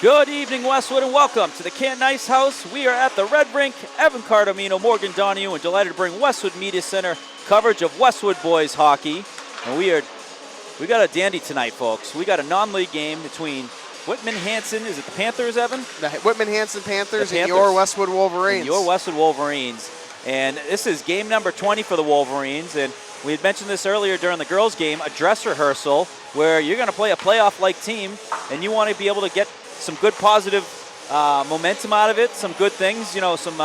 Good evening, Westwood, and welcome to the Canton Ice House. We are at the Red Rink. Evan Cardamino, Morgan Donahue, and delighted to bring Westwood Media Center coverage of Westwood Boys Hockey. And we got a dandy tonight, folks. We got a non-league game between Whitman-Hanson, is it the Panthers, Evan? The Whitman-Hanson Panthers and your Westwood Wolverines. And your Westwood Wolverines. And this is game number 20 for the Wolverines. And we had mentioned this earlier during the girls' game, a dress rehearsal where you're going to play a playoff-like team, and you want to be able to get some good positive momentum out of it, some good things, some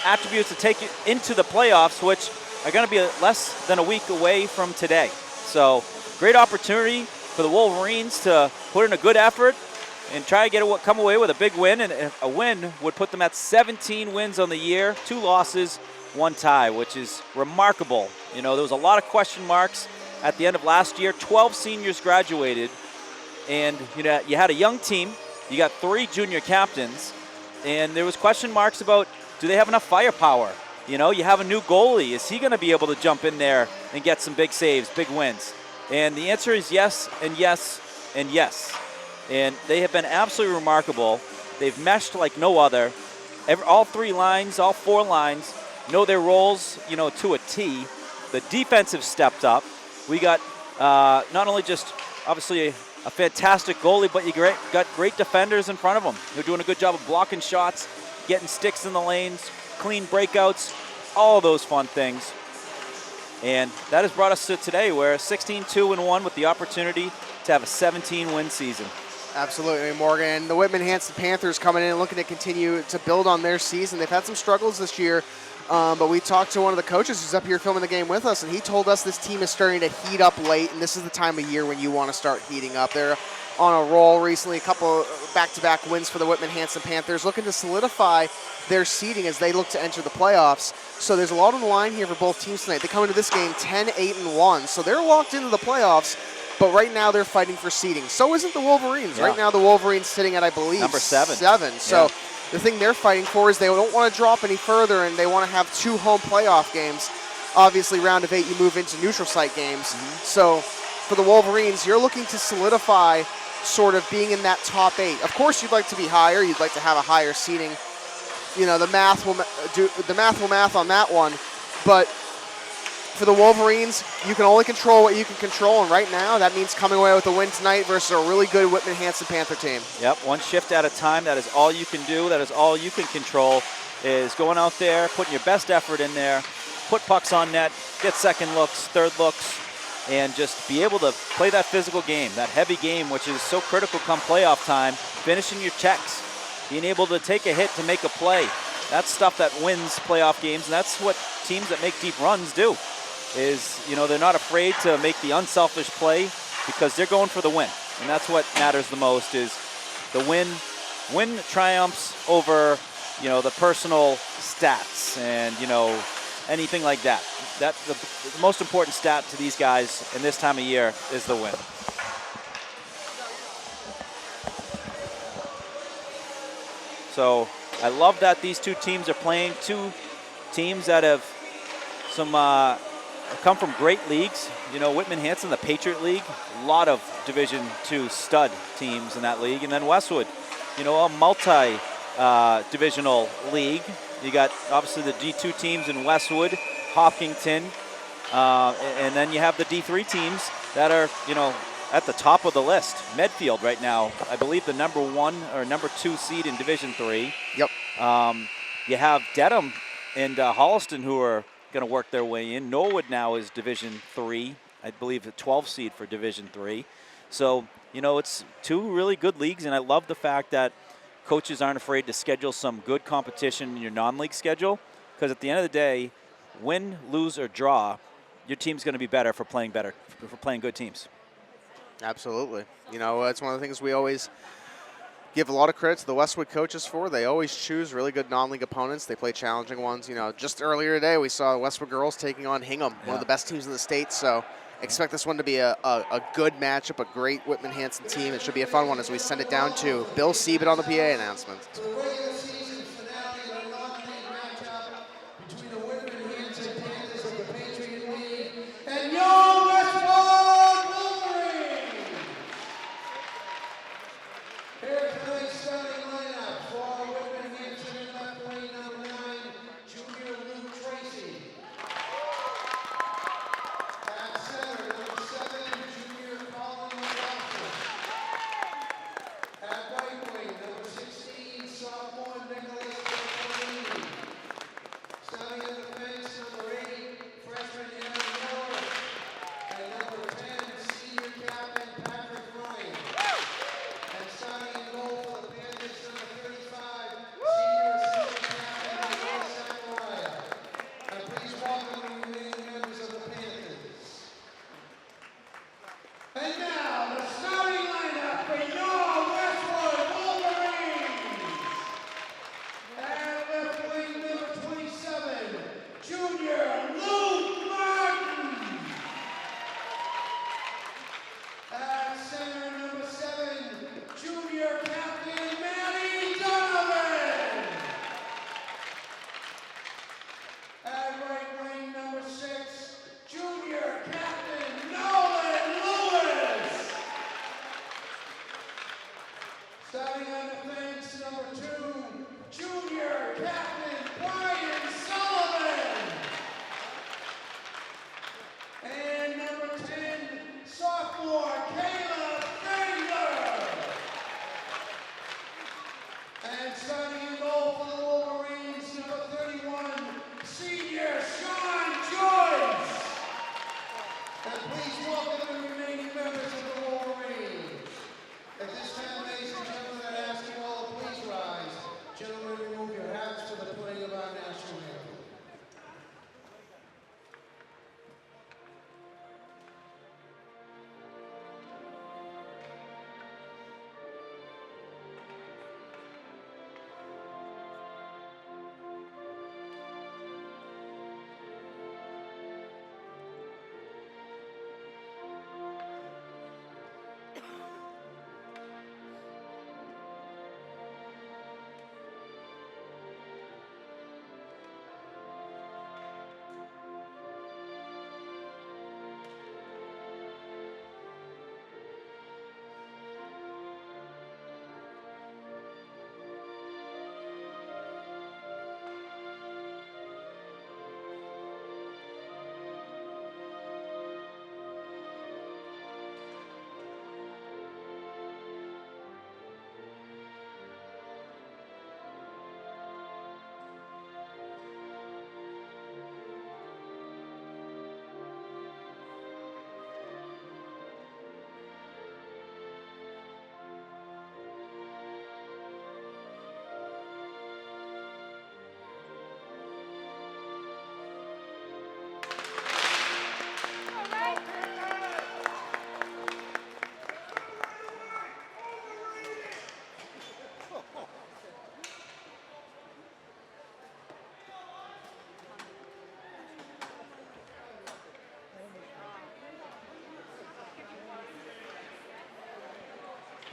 attributes to take you into the playoffs, which are going to be less than a week away from today. So great opportunity for the Wolverines to put in a good effort and try to come away with a big win. And a win would put them at 17 wins on the year, 2 losses, 1 tie, which is remarkable. There was a lot of question marks at the end of last year. 12 seniors graduated, and you had a young team. You got 3 junior captains, and there was question marks about, do they have enough firepower? You have a new goalie. Is he going to be able to jump in there and get some big saves, big wins? And the answer is yes, and yes, and yes. And they have been absolutely remarkable. They've meshed like no other. All 3 lines, all 4 lines know their roles, to a T. The defense have stepped up. We got not only just obviously a fantastic goalie, but you got great defenders in front of them. They're doing a good job of blocking shots, getting sticks in the lanes, clean breakouts, all of those fun things. And that has brought us to today, where 16-2-1 with the opportunity to have a 17-win season. Absolutely, Morgan. The Whitman-Hanson Panthers coming in and looking to continue to build on their season. They've had some struggles this year, but we talked to one of the coaches who's up here filming the game with us, and he told us this team is starting to heat up late, and this is the time of year when you want to start heating up. They're on a roll recently, a couple back-to-back wins for the Whitman-Hanson Panthers, looking to solidify their seeding as they look to enter the playoffs. So there's a lot on the line here for both teams tonight. They come into this game 10-8-1, so they're locked into the playoffs. But right now they're fighting for seeding. So isn't the Wolverines. Yeah. Right now the Wolverines sitting at, I believe, number 7. So the thing they're fighting for is they don't want to drop any further, and they want to have 2 home playoff games. Obviously, round of 8, you move into neutral site games. Mm-hmm. So for the Wolverines, you're looking to solidify sort of being in that top 8. Of course, you'd like to be higher. You'd like to have a higher seeding. The math will math on that one. But for the Wolverines, you can only control what you can control, and right now that means coming away with a win tonight versus a really good Whitman-Hanson Panther team. Yep, one shift at a time. That is all you can do. That is all you can control, is going out there, putting your best effort in there, put pucks on net, get second looks, third looks, and just be able to play that physical game, that heavy game, which is so critical come playoff time, finishing your checks, being able to take a hit to make a play. That's stuff that wins playoff games, and that's what teams that make deep runs do. They're not afraid to make the unselfish play because they're going for the win. And that's what matters the most, is the win triumphs over, the personal stats and, anything like that. The most important stat to these guys in this time of year is the win. So I love that these 2 teams are playing, 2 teams that have come from great leagues. Whitman-Hanson, the Patriot League, a lot of Division II stud teams in that league. And then Westwood, a multi-divisional league. You got obviously the D2 teams in Westwood, Hopkinton, and then you have the D3 teams that are, at the top of the list. Medfield right now, I believe the number 1 or number 2 seed in Division III. Yep. You have Dedham and Holliston, who are going to work their way in. Norwood now is Division III, I believe, a 12 seed for Division III. So, it's 2 really good leagues, and I love the fact that coaches aren't afraid to schedule some good competition in your non-league schedule, because at the end of the day, win, lose, or draw, your team's going to be better for playing good teams. Absolutely. It's one of the things we always give a lot of credit to the Westwood coaches for. They always choose really good non-league opponents. They play challenging ones. Just earlier today, we saw the Westwood girls taking on Hingham, one of the best teams in the state. So expect this one to be a good matchup, a great Whitman-Hanson team. It should be a fun one as we send it down to Bill Siebert on the PA announcement. Here tonight's starting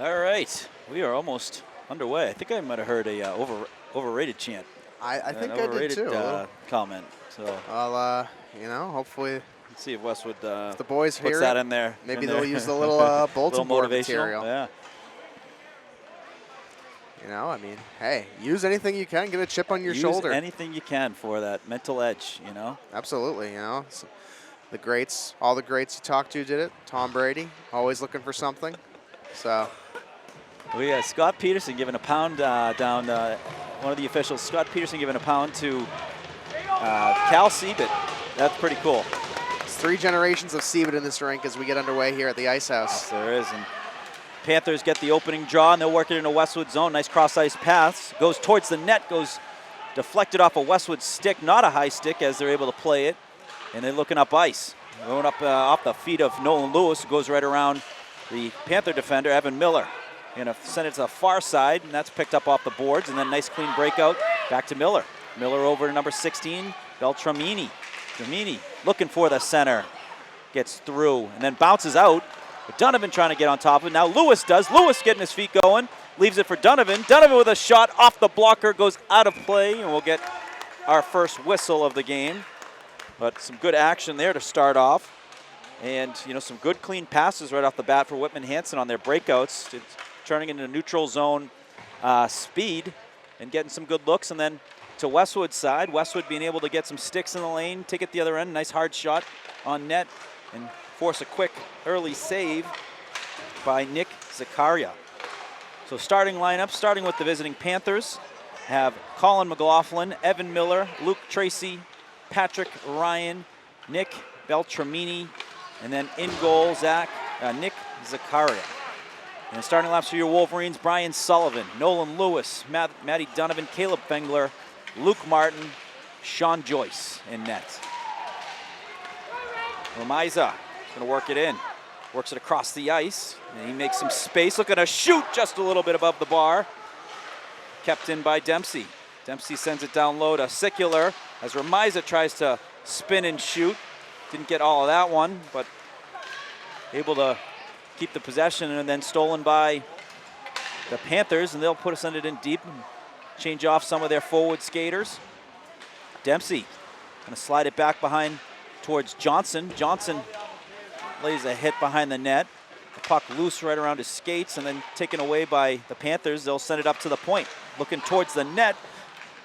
All right, we are almost underway. I think I might have heard a overrated chant. I think I did too. Comment. So I'll, hopefully. Let's see if Westwood if the boys puts that in there. Maybe they'll use the little bulletin board material. Yeah. I mean, hey, use anything you can. Get a chip on your shoulder. Use anything you can for that mental edge, Absolutely, So the greats, all the greats you talked to did it. Tom Brady, always looking for something. So. We got Scott Peterson giving a pound down, one of the officials, Scott Peterson giving a pound to Cal Siebert. That's pretty cool. It's 3 generations of Siebert in this rink as we get underway here at the Ice House. Yes, there is. And Panthers get the opening draw, and they'll work it in a Westwood zone. Nice cross-ice pass. Goes towards the net, goes deflected off a Westwood stick, not a high stick as they're able to play it. And they're looking up ice. Going up off the feet of Nolan Lewis, goes right around the Panther defender, Evan Miller. Going to send it to the far side, and that's picked up off the boards. And then nice clean breakout back to Miller. Miller over to number 16, Beltramini. Dramini looking for the center. Gets through and then bounces out. But Donovan trying to get on top of it. Now Lewis does. Lewis getting his feet going. Leaves it for Donovan. Donovan with a shot off the blocker. Goes out of play, and we'll get our first whistle of the game. But some good action there to start off. And, some good clean passes right off the bat for Whitman-Hanson on their breakouts. It's turning into neutral zone speed and getting some good looks. And then to Westwood's side, Westwood being able to get some sticks in the lane, take it the other end. Nice hard shot on net and force a quick early save by Nick Zakaria. So starting lineup, starting with the visiting Panthers, have Colin McLaughlin, Evan Miller, Luke Tracy, Patrick Ryan, Nick Beltramini, and then in goal, Nick Zakaria. And starting laps for your Wolverines, Brian Sullivan, Nolan Lewis, Matty Donovan, Caleb Fengler, Luke Martin, Sean Joyce in net. Ramiza is going to work it in. Works it across the ice, and he makes some space. Looking to shoot just a little bit above the bar. Kept in by Dempsey. Dempsey sends it down low to Sicular as Ramiza tries to spin and shoot. Didn't get all of that one, but able to keep the possession, and then stolen by the Panthers, and they'll send it in deep and change off some of their forward skaters. Dempsey going to slide it back behind towards Johnson. Johnson lays a hit behind the net. The puck loose right around his skates and then taken away by the Panthers. They'll send it up to the point. Looking towards the net,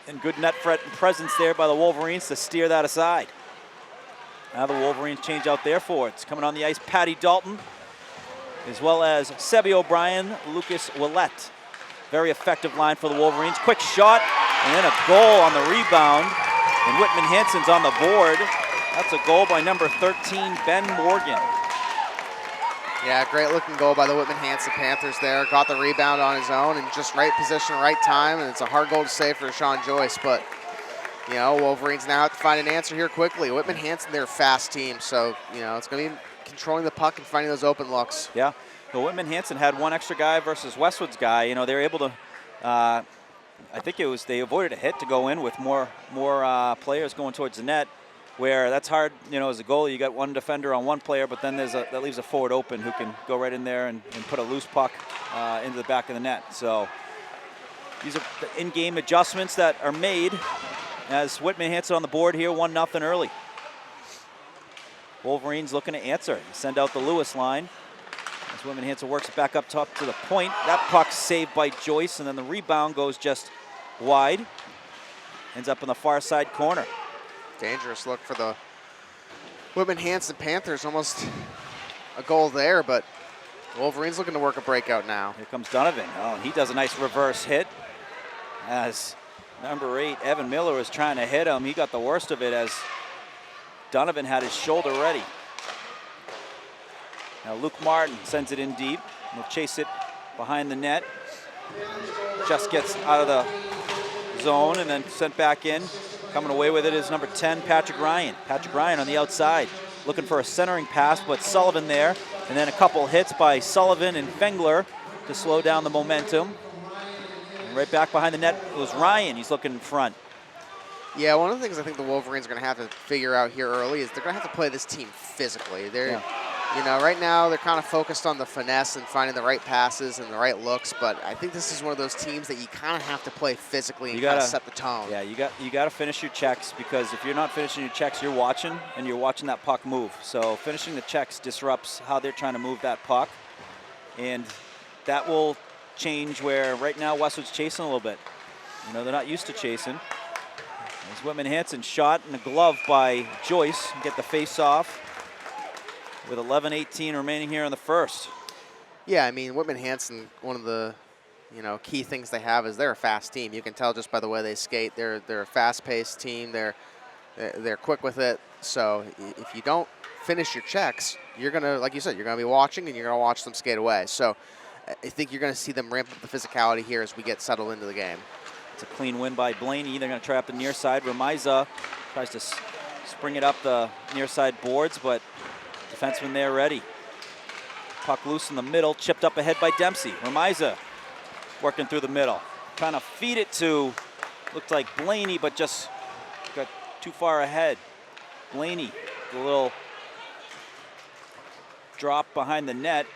and good net presence there by the Wolverines to steer that aside. Now the Wolverines change out their forwards. Coming on the ice, Patty Dalton, as well as Sebi O'Brien, Lucas Willette. Very effective line for the Wolverines. Quick shot, and then a goal on the rebound. And Whitman-Hanson's on the board. That's a goal by number 13, Ben Morgan. Yeah, great looking goal by the Whitman-Hanson Panthers there. Got the rebound on his own and just right position, right time. And it's a hard goal to save for Sean Joyce. But, Wolverines now have to find an answer here quickly. Whitman-Hanson, they're a fast team. So, it's going to be controlling the puck and finding those open looks. Yeah. Well, Whitman-Hanson had one extra guy versus Westwood's guy. They were able to, I think they avoided a hit to go in with more players going towards the net, where that's hard, as a goalie, you got one defender on one player, but then that leaves a forward open who can go right in there and put a loose puck into the back of the net. So these are the in-game adjustments that are made as Whitman-Hanson on the board here, 1-0 early. Wolverines looking to answer. Send out the Lewis line. As Whitman-Hanson works it back up top to the point. That puck saved by Joyce, and then the rebound goes just wide. Ends up in the far side corner. Dangerous look for the Whitman-Hanson Panthers. Almost a goal there, but Wolverines looking to work a breakout now. Here comes Donovan. Oh, and he does a nice reverse hit. As number 8, Evan Miller, was trying to hit him. He got the worst of it as Donovan had his shoulder ready. Now Luke Martin sends it in deep. He'll chase it behind the net. Just gets out of the zone and then sent back in. Coming away with it is number 10, Patrick Ryan. Patrick Ryan on the outside, looking for a centering pass, but Sullivan there. And then a couple hits by Sullivan and Fengler to slow down the momentum. And right back behind the net was Ryan. He's looking in front. Yeah, one of the things I think the Wolverines are going to have to figure out here early is they're going to have to play this team physically. You know, right now they're kind of focused on the finesse and finding the right passes and the right looks, but I think this is one of those teams that you kind of have to play physically and kind of set the tone. Yeah, you got to finish your checks, because if you're not finishing your checks, you're watching that puck move. So finishing the checks disrupts how they're trying to move that puck, and that will change where right now Westwood's chasing a little bit. You know, they're not used to chasing. There's Whitman-Hanson shot in the glove by Joyce, get the face off with 11:18 remaining here in the first. Yeah, I mean, Whitman-Hanson, one of the key things they have is they're a fast team. You can tell just by the way they skate. They're a fast-paced team. They're quick with it. So if you don't finish your checks, you're gonna, like you said, you're gonna be watching and you're gonna watch them skate away. So I think you're gonna see them ramp up the physicality here as we get settled into the game. It's a clean win by Blaney. They're gonna try up the near side. Remiza tries to spring it up the near side boards, but defenseman there ready. Puck loose in the middle, chipped up ahead by Dempsey. Remiza working through the middle. Trying to feed it to, looked like Blaney, but just got too far ahead. Blaney, the little drop behind the net.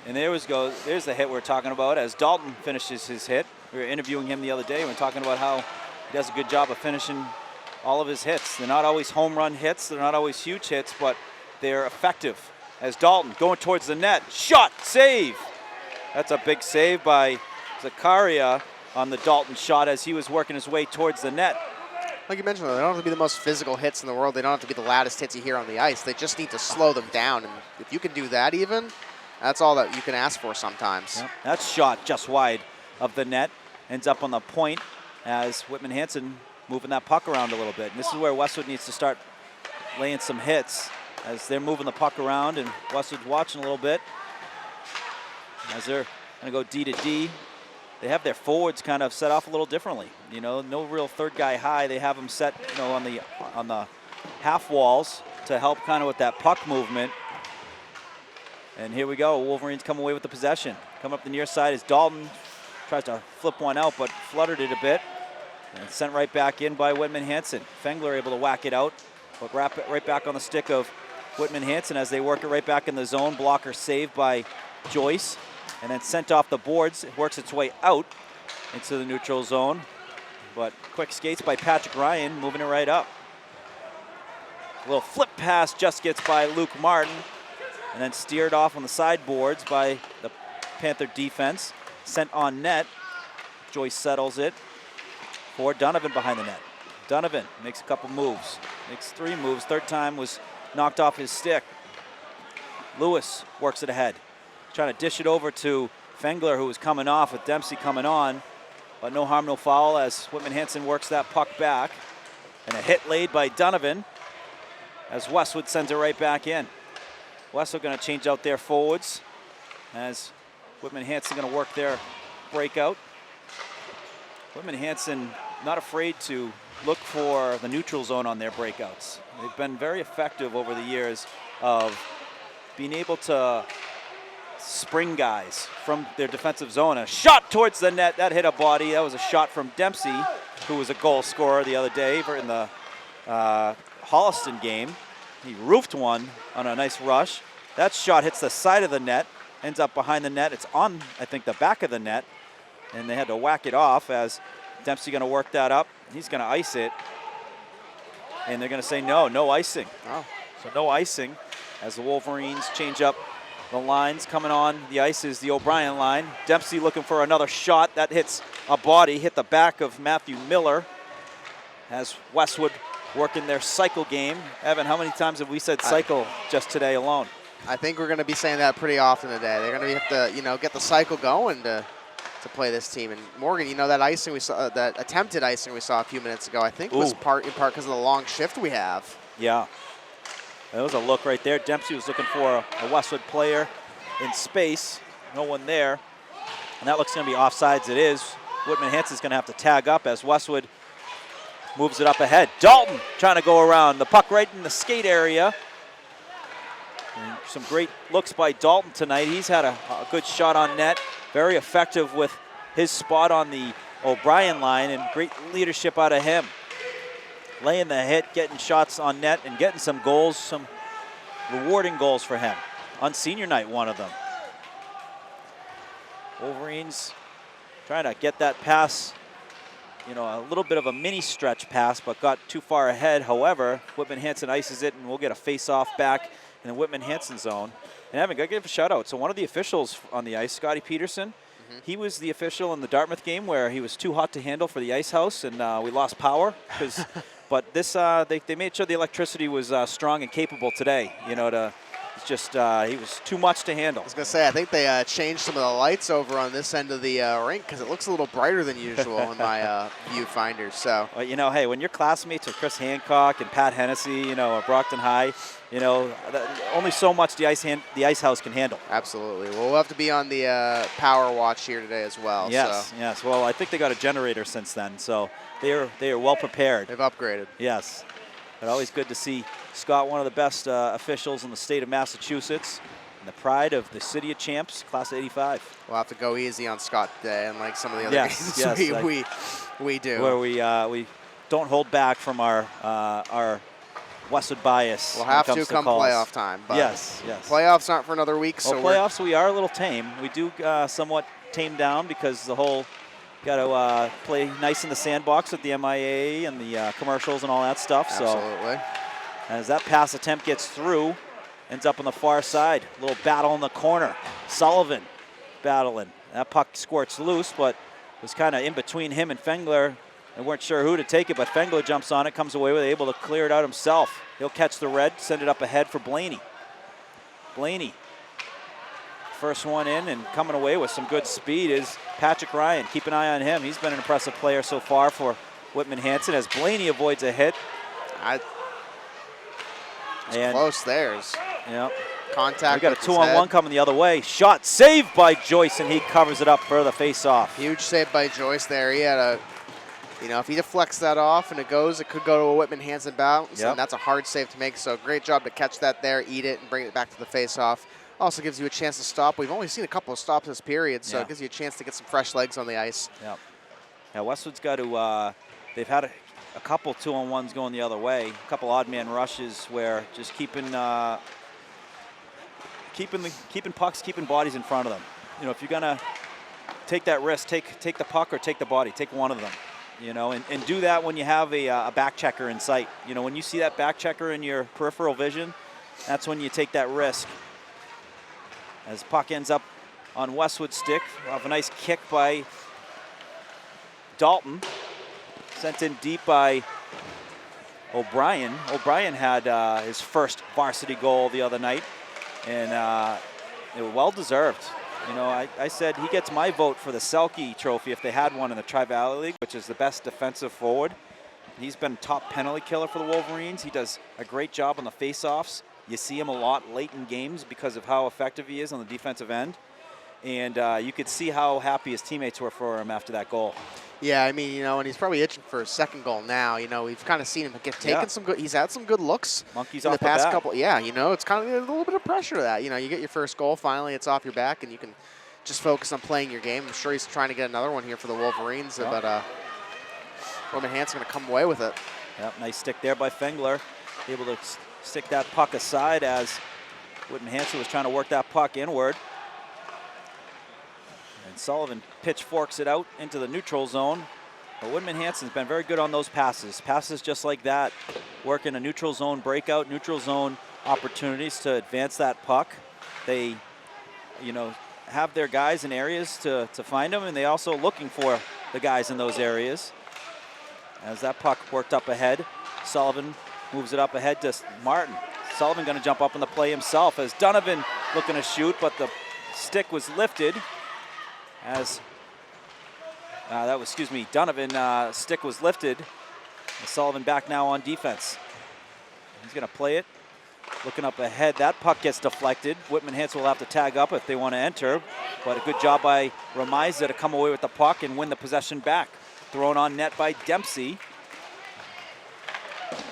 And there's the hit we're talking about as Dalton finishes his hit. We were interviewing him the other day. We were talking about how he does a good job of finishing all of his hits. They're not always home run hits. They're not always huge hits, but they're effective. As Dalton going towards the net. Shot, save. That's a big save by Zakaria on the Dalton shot as he was working his way towards the net. Like you mentioned, they don't have to be the most physical hits in the world. They don't have to be the loudest hits you hear on the ice. They just need to slow them down. And if you can do that even, that's all that you can ask for sometimes. Yep. That shot just wide of the net. Ends up on the point as Whitman-Hanson moving that puck around a little bit. And this is where Westwood needs to start laying some hits as they're moving the puck around, and Westwood's watching a little bit. As they're going to go D to D, they have their forwards kind of set off a little differently. You know, no real third guy high. They have them set, on the half walls to help kind of with that puck movement. And here we go. Wolverines come away with the possession. Coming up the near side is Dalton. Tries to flip one out, but fluttered it a bit. And sent right back in by Whitman-Hanson. Fengler able to whack it out, but wrap it right back on the stick of Whitman-Hanson as they work it right back in the zone. Blocker saved by Joyce. And then sent off the boards. It works its way out into the neutral zone. But quick skates by Patrick Ryan, moving it right up. A little flip pass just gets by Luke Martin. And then steered off on the sideboards by the Panther defense. Sent on net. Joyce settles it for Donovan behind the net. Donovan makes a couple moves. Makes 3 moves. Third time was knocked off his stick. Lewis works it ahead. Trying to dish it over to Fengler, who was coming off with Dempsey coming on. But no harm, no foul as Whitman-Hanson works that puck back. And a hit laid by Donovan as Westwood sends it right back in. Westwood going to change out their forwards as Whitman-Hanson going to work their breakout. Whitman-Hanson not afraid to look for the neutral zone on their breakouts. They've been very effective over the years of being able to spring guys from their defensive zone. A shot towards the net, that hit a body. That was a shot from Dempsey, who was a goal scorer the other day in the Holliston game. He roofed one on a nice rush. That shot hits the side of the net, ends up behind the net. It's on, I think, the back of the net, and they had to whack it off as Dempsey going to work that up. He's going to ice it, and they're going to say no icing. Oh. So no icing as the Wolverines change up the lines. Coming on the ice is the O'Brien line. Dempsey looking for another shot. That hits a body, hit the back of Matthew Miller as Westwood working their cycle game. Evan, how many times have we said cycle just today alone? I think we're going to be saying that pretty often today. They're going to have to, get the cycle going to play this team. And Morgan, that icing we saw, that attempted icing we saw a few minutes ago, I think was in part because of the long shift we have. Yeah. That was a look right there. Dempsey was looking for a Westwood player in space. No one there. And that looks going to be offsides. It is. Whitman-Hanson's going to have to tag up as Westwood moves it up ahead. Dalton trying to go around. The puck right in the skate area. And some great looks by Dalton tonight. He's had a good shot on net. Very effective with his spot on the O'Brien line, and great leadership out of him. Laying the hit, getting shots on net, and getting some goals, some rewarding goals for him. on senior night, one of them. Wolverines trying to get that pass, you know, a little bit of a mini stretch pass, but got too far ahead. However, Whitman-Hanson ices it, and we'll get a face-off back in the Whitman-Hanson zone. And Evan, got to give a shout out. So one of the officials on the ice, Scotty Peterson, he was the official in the Dartmouth game where he was too hot to handle for the ice house, and we lost power. But this, they made sure the electricity was strong and capable today. You know, it's just he was too much to handle. I was gonna say, I think they changed some of the lights over on this end of the rink because it looks a little brighter than usual in my viewfinder. So, well, you know, hey, when your classmates are Chris Hancock and Pat Hennessy, you know, or Brockton High, you know, only so much the ice house can handle. Absolutely. Well, we'll have to be on the power watch here today as well. Yes, so. yes. Well, I think they got a generator since then, so they are well prepared. They've upgraded. Yes. But always good to see Scott, one of the best officials in the state of Massachusetts, and the pride of the city of champs, class of '85. We'll have to go easy on Scott today, unlike some of the other games we do. Where we don't hold back from our Westwood bias. We'll have to come playoff time. But yes. Playoffs aren't for another week. So playoffs, we are a little tame. We do somewhat tame down because the whole got to play nice in the sandbox with the MIA and the commercials and all that stuff. Absolutely. So as that pass attempt gets through, ends up on the far side. A little battle in the corner. Sullivan battling. That puck squirts loose, but was kind of in between him and Fengler. They weren't sure who to take it, but Fengler jumps on it, comes away with it, able to clear it out himself. He'll catch the red, send it up ahead for Blaney. Blaney, first one in and coming away with some good speed is Patrick Ryan. Keep an eye on him. He's been an impressive player so far for Whitman-Hanson as Blaney avoids a hit. Close there. Yeah. Contact. We got a 2-on-1 coming the other way. Shot saved by Joyce, and he covers it up for the face-off. Huge save by Joyce there. He had a, if he deflects that off and it goes, it could go to a Whitman-Hanson bounce, and that's a hard save to make. So great job to catch that there, eat it, and bring it back to the face-off. Also gives you a chance to stop. We've only seen a couple of stops this period, so it gives you a chance to get some fresh legs on the ice. Yeah. Now Westwood's got to. They've had a couple 2-on-1s going the other way. A couple odd man rushes where just keeping pucks, keeping bodies in front of them. You know, if you're gonna take that risk, take the puck or take the body, take one of them. You know, and do that when you have a back checker in sight. You know, when you see that back checker in your peripheral vision, that's when you take that risk. As puck ends up on Westwood's stick, we'll have a nice kick by Dalton. Sent in deep by O'Brien. O'Brien had his first varsity goal the other night, and it was well deserved. You know, I said he gets my vote for the Selke Trophy if they had one in the Tri-Valley League, which is the best defensive forward. He's been top penalty killer for the Wolverines. He does a great job on the face-offs. You see him a lot late in games because of how effective he is on the defensive end. And you could see how happy his teammates were for him after that goal. Yeah, I mean, and he's probably itching for a second goal now. You know, we've kind of seen him get taken some good. He's had some good looks. Monkeys in off the past back. couple. Yeah, it's kind of a little bit of pressure to that. You know, you get your first goal finally, it's off your back, and you can just focus on playing your game. I'm sure he's trying to get another one here for the Wolverines, but Whitman-Hanson's going to come away with it. Yep, nice stick there by Fengler, able to stick that puck aside as Whitman-Hanson was trying to work that puck inward. And Sullivan pitchforks it out into the neutral zone. But Whitman-Hanson's been very good on those passes. Passes just like that, working a neutral zone breakout, neutral zone opportunities to advance that puck. They, have their guys in areas to find them, and they also looking for the guys in those areas. As that puck worked up ahead, Sullivan moves it up ahead to Martin. Sullivan going to jump up in the play himself as Donovan looking to shoot, but the stick was lifted as Donovan stick was lifted. Sullivan back now on defense. He's going to play it. Looking up ahead, that puck gets deflected. Whitman-Hanson will have to tag up if they want to enter, but a good job by Ramiza to come away with the puck and win the possession back. Thrown on net by Dempsey.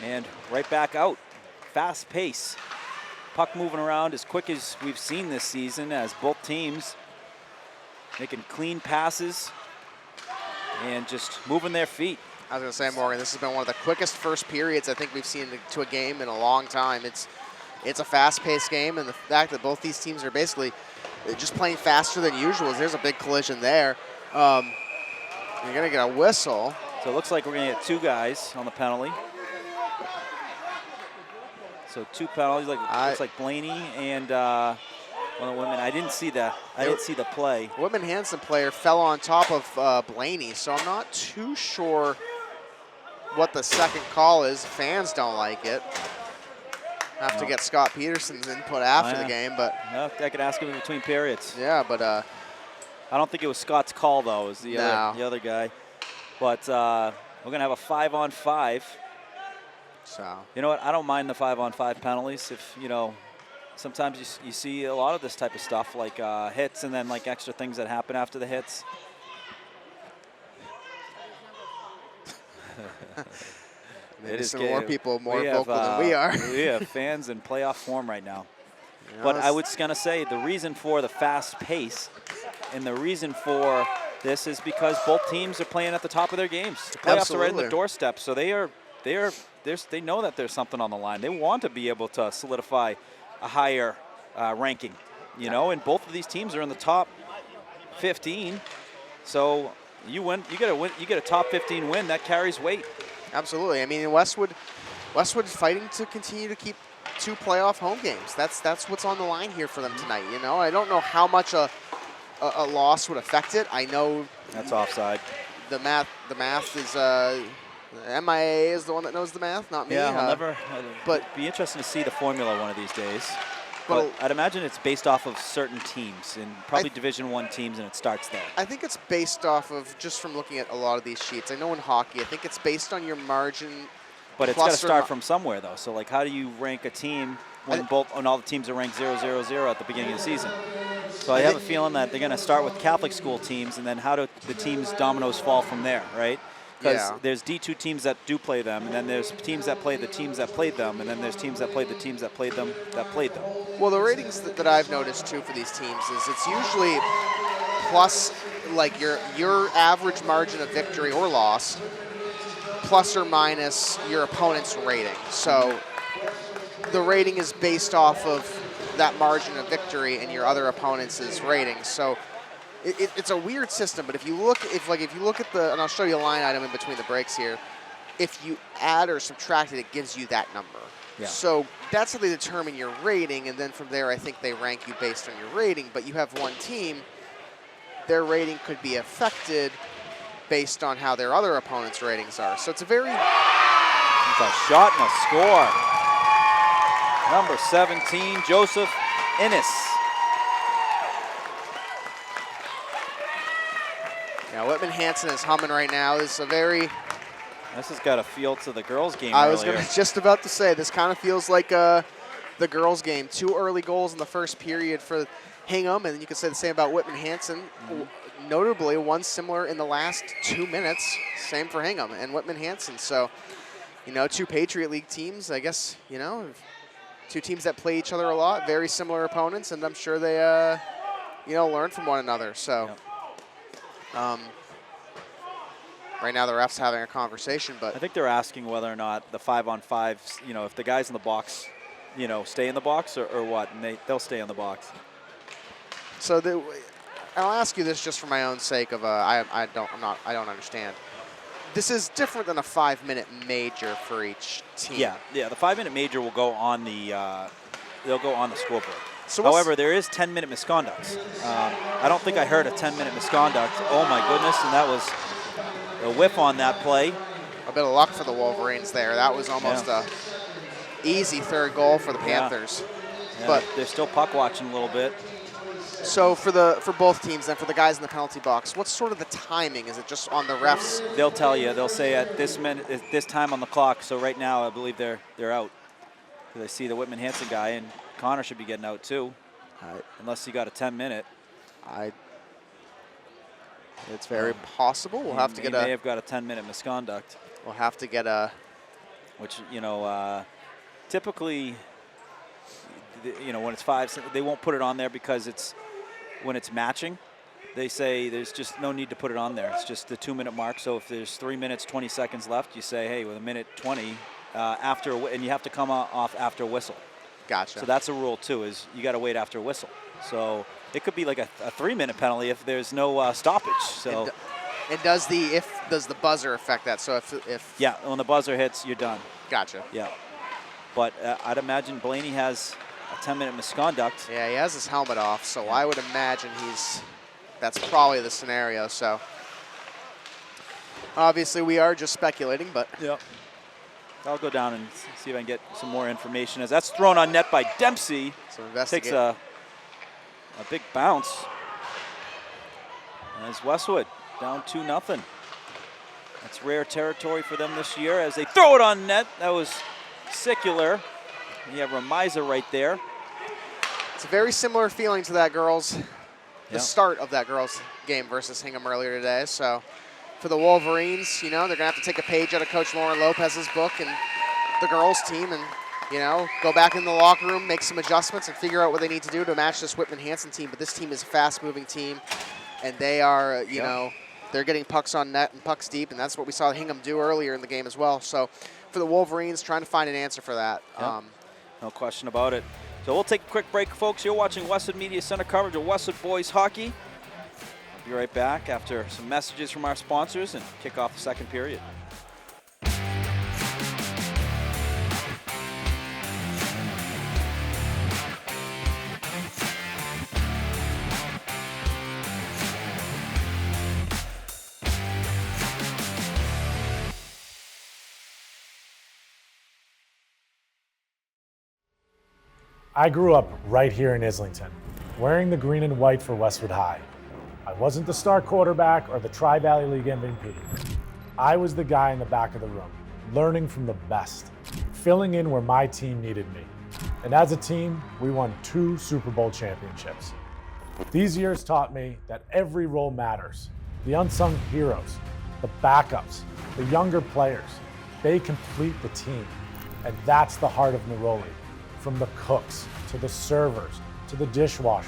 And right back out. Fast pace. Puck moving around as quick as we've seen this season as both teams making clean passes and just moving their feet. I was going to say, Morgan, this has been one of the quickest first periods I think we've seen to a game in a long time. it's a fast-paced game, and the fact that both these teams are basically just playing faster than usual, there's a big collision there. You're going to get a whistle. So it looks like we're going to get 2 guys on the penalty. So 2 penalties, looks like Blaney and one of the women. I didn't see the play. Whitman-Hanson player fell on top of Blaney, so I'm not too sure what the second call is. Fans don't like it. Have to get Scott Peterson's input after the game, but I could ask him in between periods. Yeah, but I don't think it was Scott's call though. It was the other guy. But we're gonna have a 5-on-5. So you know what? I don't mind the 5-on-5 penalties. If sometimes you see a lot of this type of stuff, like hits and then like extra things that happen after the hits. Maybe some more people more vocal than we are. We have fans in playoff form right now. But I was going to say the reason for the fast pace and the reason for this is because both teams are playing at the top of their games. The playoffs are right on the doorstep, so they know that there's something on the line. They want to be able to solidify a higher ranking, and both of these teams are in the top 15. So you get a top 15 win, that carries weight. Absolutely. I mean, Westwood is fighting to continue to keep 2 playoff home games. That's what's on the line here for them tonight. I don't know how much a loss would affect it. I know that's offside. The math is MIA is the one that knows the math, not me. Yeah, but it'd be interesting to see the formula one of these days. But I'd imagine it's based off of certain teams and probably Division I teams, and it starts there. I think it's based off of, just from looking at a lot of these sheets, I know in hockey, I think it's based on your margin. But it's got to start from somewhere, though. So, how do you rank a team when all the teams are ranked 0-0-0 at the beginning of the season? So I have a feeling that they're going to start with Catholic school teams, and then how do the teams' dominoes fall from there, right? Because there's D2 teams that do play them, and then there's teams that play the teams that played them, and then there's teams that played the teams that played them that played them. Well, the ratings that I've noticed, too, for these teams is it's usually plus, your average margin of victory or loss, plus or minus your opponent's rating. So the rating is based off of that margin of victory and your other opponent's rating. So it's a weird system, but if you look at the, and I'll show you a line item in between the breaks here, if you add or subtract it, it gives you that number. Yeah. So that's how they determine your rating, and then from there, I think they rank you based on your rating. But you have one team, their rating could be affected based on how their other opponents' ratings are. So it's a shot and a score. Number 17, Joseph Innes. Now, Whitman-Hanson is humming right now. This has got a feel to the girls' game. I was just about to say, this kind of feels like the girls' game. 2 early goals in the first period for Hingham, and you could say the same about Whitman-Hanson. Notably, one similar in the last 2 minutes. Same for Hingham and Whitman-Hanson. So, 2 Patriot League teams, I guess, 2 teams that play each other a lot, very similar opponents, and I'm sure they, learn from one another. So. Right now the ref's having a conversation, but I think they're asking whether or not the 5-on-5s, if the guys in the box, stay in the box or what, and they'll stay in the box. So I'll ask you this just for my own sake of I don't understand. This is different than a 5-minute major for each team. Yeah. The 5-minute major will go on the they'll go on the scoreboard. So however, there is 10-minute misconducts. I don't think I heard a 10-minute misconduct. Oh my goodness, and that was a whiff on that play. A bit of luck for the Wolverines there. That was almost a easy 3rd goal for the Panthers. Yeah, but they're still puck watching a little bit. So for both teams and for the guys in the penalty box, what's sort of the timing? Is it just on the refs? They'll tell you. They'll say at this minute, at this time on the clock. So right now, I believe they're out. They see the Whitman-Hanson guy, and Connor should be getting out too, unless he got a 10-minute. It's very possible. We'll have to get He may have got a 10-minute misconduct. We'll have to get a. Which typically, when it's 5, they won't put it on there because when it's matching. They say there's just no need to put it on there. It's just the 2-minute mark. So if there's 3 minutes 20 seconds left, you say, hey, with a minute 20 and you have to come off after a whistle. Gotcha. So that's a rule too, is you got to wait after a whistle. So it could be like a 3-minute penalty if there's no stoppage. So and does the buzzer affect that? So if yeah, when the buzzer hits, you're done. Gotcha. Yeah. But I'd imagine Blaney has a 10-minute misconduct. Yeah, he has his helmet off, so I would imagine that's probably the scenario. So obviously we are just speculating, but yeah. I'll go down and see if I can get some more information. As that's thrown on net by Dempsey. So takes a big bounce. As Westwood down 2-0. That's rare territory for them this year as they throw it on net. That was Sicular. You have Remiza right there. It's a very similar feeling to that the Yeah. start of that girls game versus Hingham earlier today. So for the Wolverines, they're going to have to take a page out of Coach Lauren Lopez's book and the girls team and, go back in the locker room, make some adjustments and figure out what they need to do to match this Whitman-Hanson team. But this team is a fast-moving team, and they are, they're getting pucks on net and pucks deep, and that's what we saw Hingham do earlier in the game as well. So for the Wolverines, trying to find an answer for that. Yep. No question about it. So we'll take a quick break, folks. You're watching Westwood Media Center coverage of Westwood Boys Hockey. We'll be right back after some messages from our sponsors and kick off the second period. I grew up right here in Islington, wearing the green and white for Westwood High. I wasn't the star quarterback or the Tri-Valley League MVP. I was the guy in the back of the room, learning from the best, filling in where my team needed me. And as a team, we won 2 Super Bowl championships. These years taught me that every role matters. The unsung heroes, the backups, the younger players, they complete the team. And that's the heart of Neroli. From the cooks, to the servers, to the dishwashers,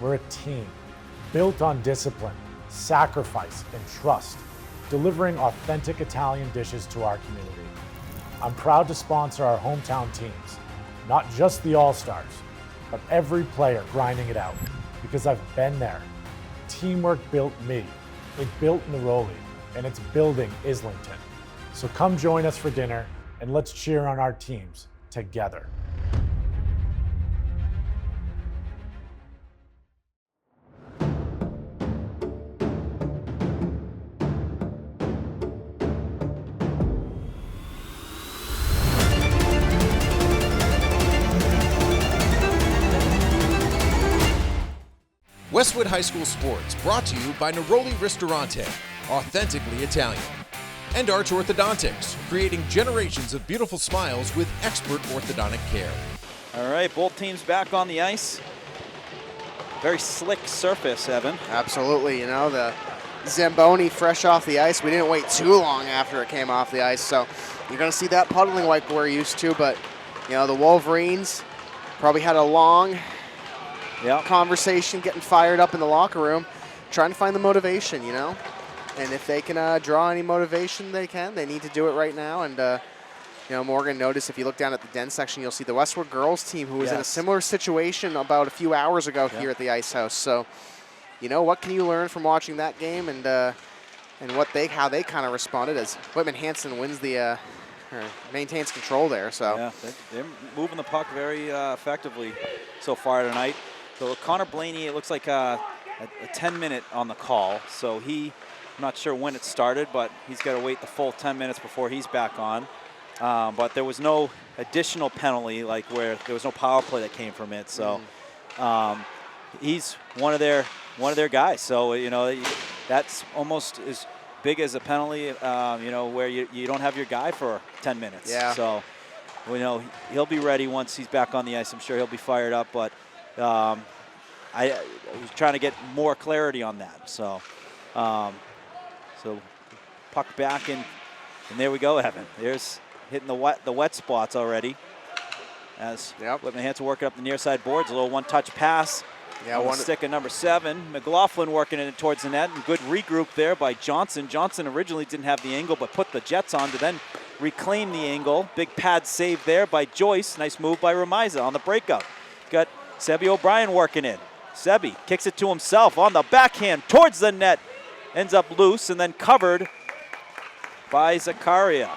we're a team, built on discipline, sacrifice, and trust, delivering authentic Italian dishes to our community. I'm proud to sponsor our hometown teams, not just the All-Stars, but every player grinding it out, because I've been there. Teamwork built me, it built Neroli, and it's building Islington. So come join us for dinner, and let's cheer on our teams together. Westwood High School Sports, brought to you by Neroli Ristorante, authentically Italian. And Arch Orthodontics, creating generations of beautiful smiles with expert orthodontic care. All right, both teams back on the ice. Very slick surface, Evan. Absolutely, the Zamboni fresh off the ice. We didn't wait too long after it came off the ice, so you're going to see that puddling like we're used to, but, the Wolverines probably had a long conversation, getting fired up in the locker room, trying to find the motivation, And if they can draw any motivation, they can. They need to do it right now. And, Morgan, notice if you look down at the den section, you'll see the Westwood girls team who was in a similar situation about a few hours ago here at the Ice House. So, what can you learn from watching that game and how they kind of responded as Whitman-Hanson wins or maintains control there. So yeah, they're moving the puck very effectively so far tonight. So Connor Blaney, it looks like a 10-minute on the call. So I'm not sure when it started, but he's got to wait the full 10 minutes before he's back on. But there was no additional penalty, like where there was no power play that came from it. So he's one of their guys. So that's almost as big as a penalty. Where you don't have your guy for 10 minutes. Yeah. So he'll be ready once he's back on the ice. I'm sure he'll be fired up. But I was trying to get more clarity on that. So puck back and there we go, Evan. There's hitting the wet spots already. As Whitman-Hanson working up the near side boards, a little one-touch pass. Yeah, one stick of number 7. McLaughlin working it towards the net, and good regroup there by Johnson. Johnson originally didn't have the angle, but put the Jets on to then reclaim the angle. Big pad save there by Joyce. Nice move by Remiza on the breakout. Got Sebi O'Brien working in. Sebi kicks it to himself on the backhand towards the net. Ends up loose and then covered by Zakaria,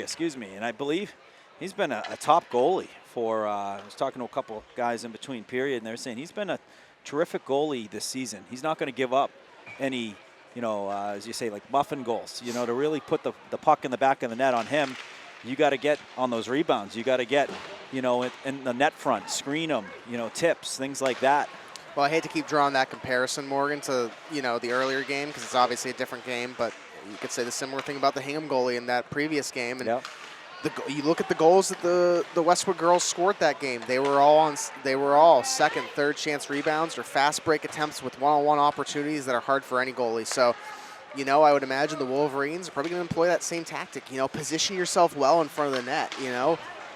excuse me. And I believe he's been a top goalie for, I was talking to a couple guys in between period, and they're saying he's been a terrific goalie this season. He's not going to give up any, as you say, like muffin goals. To really put the puck in the back of the net on him, you got to get on those rebounds. You got to get, in the net front, screen them, tips, things like that. Well, I hate to keep drawing that comparison, Morgan, to, the earlier game, because it's obviously a different game, but you could say the similar thing about the Hingham goalie in that previous game. And yep. You look at the goals that the Westwood girls scored that game. They were all second, third chance rebounds or fast break attempts with one-on-one opportunities that are hard for any goalie. So, I would imagine the Wolverines are probably going to employ that same tactic. Position yourself well in front of the net.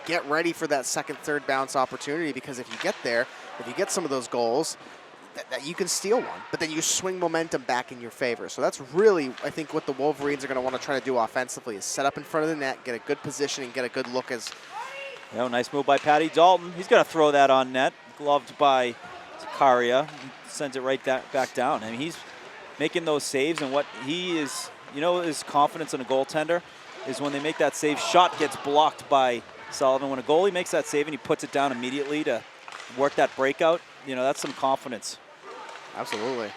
Get ready for that second, third bounce opportunity, because if you get there, if you get some of those goals, that you can steal one, but then you swing momentum back in your favor. So that's really, I think, what the Wolverines are going to want to try to do offensively, is set up in front of the net, get a good position, and get a good look. Nice move by Patty Dalton. He's going to throw that on net, gloved by Zakaria. He sends it right back down. I mean, he's making those saves, and what he is, his confidence in a goaltender is when they make that save, shot gets blocked by Sullivan. When a goalie makes that save and he puts it down immediately to work that breakout, that's some confidence. Absolutely.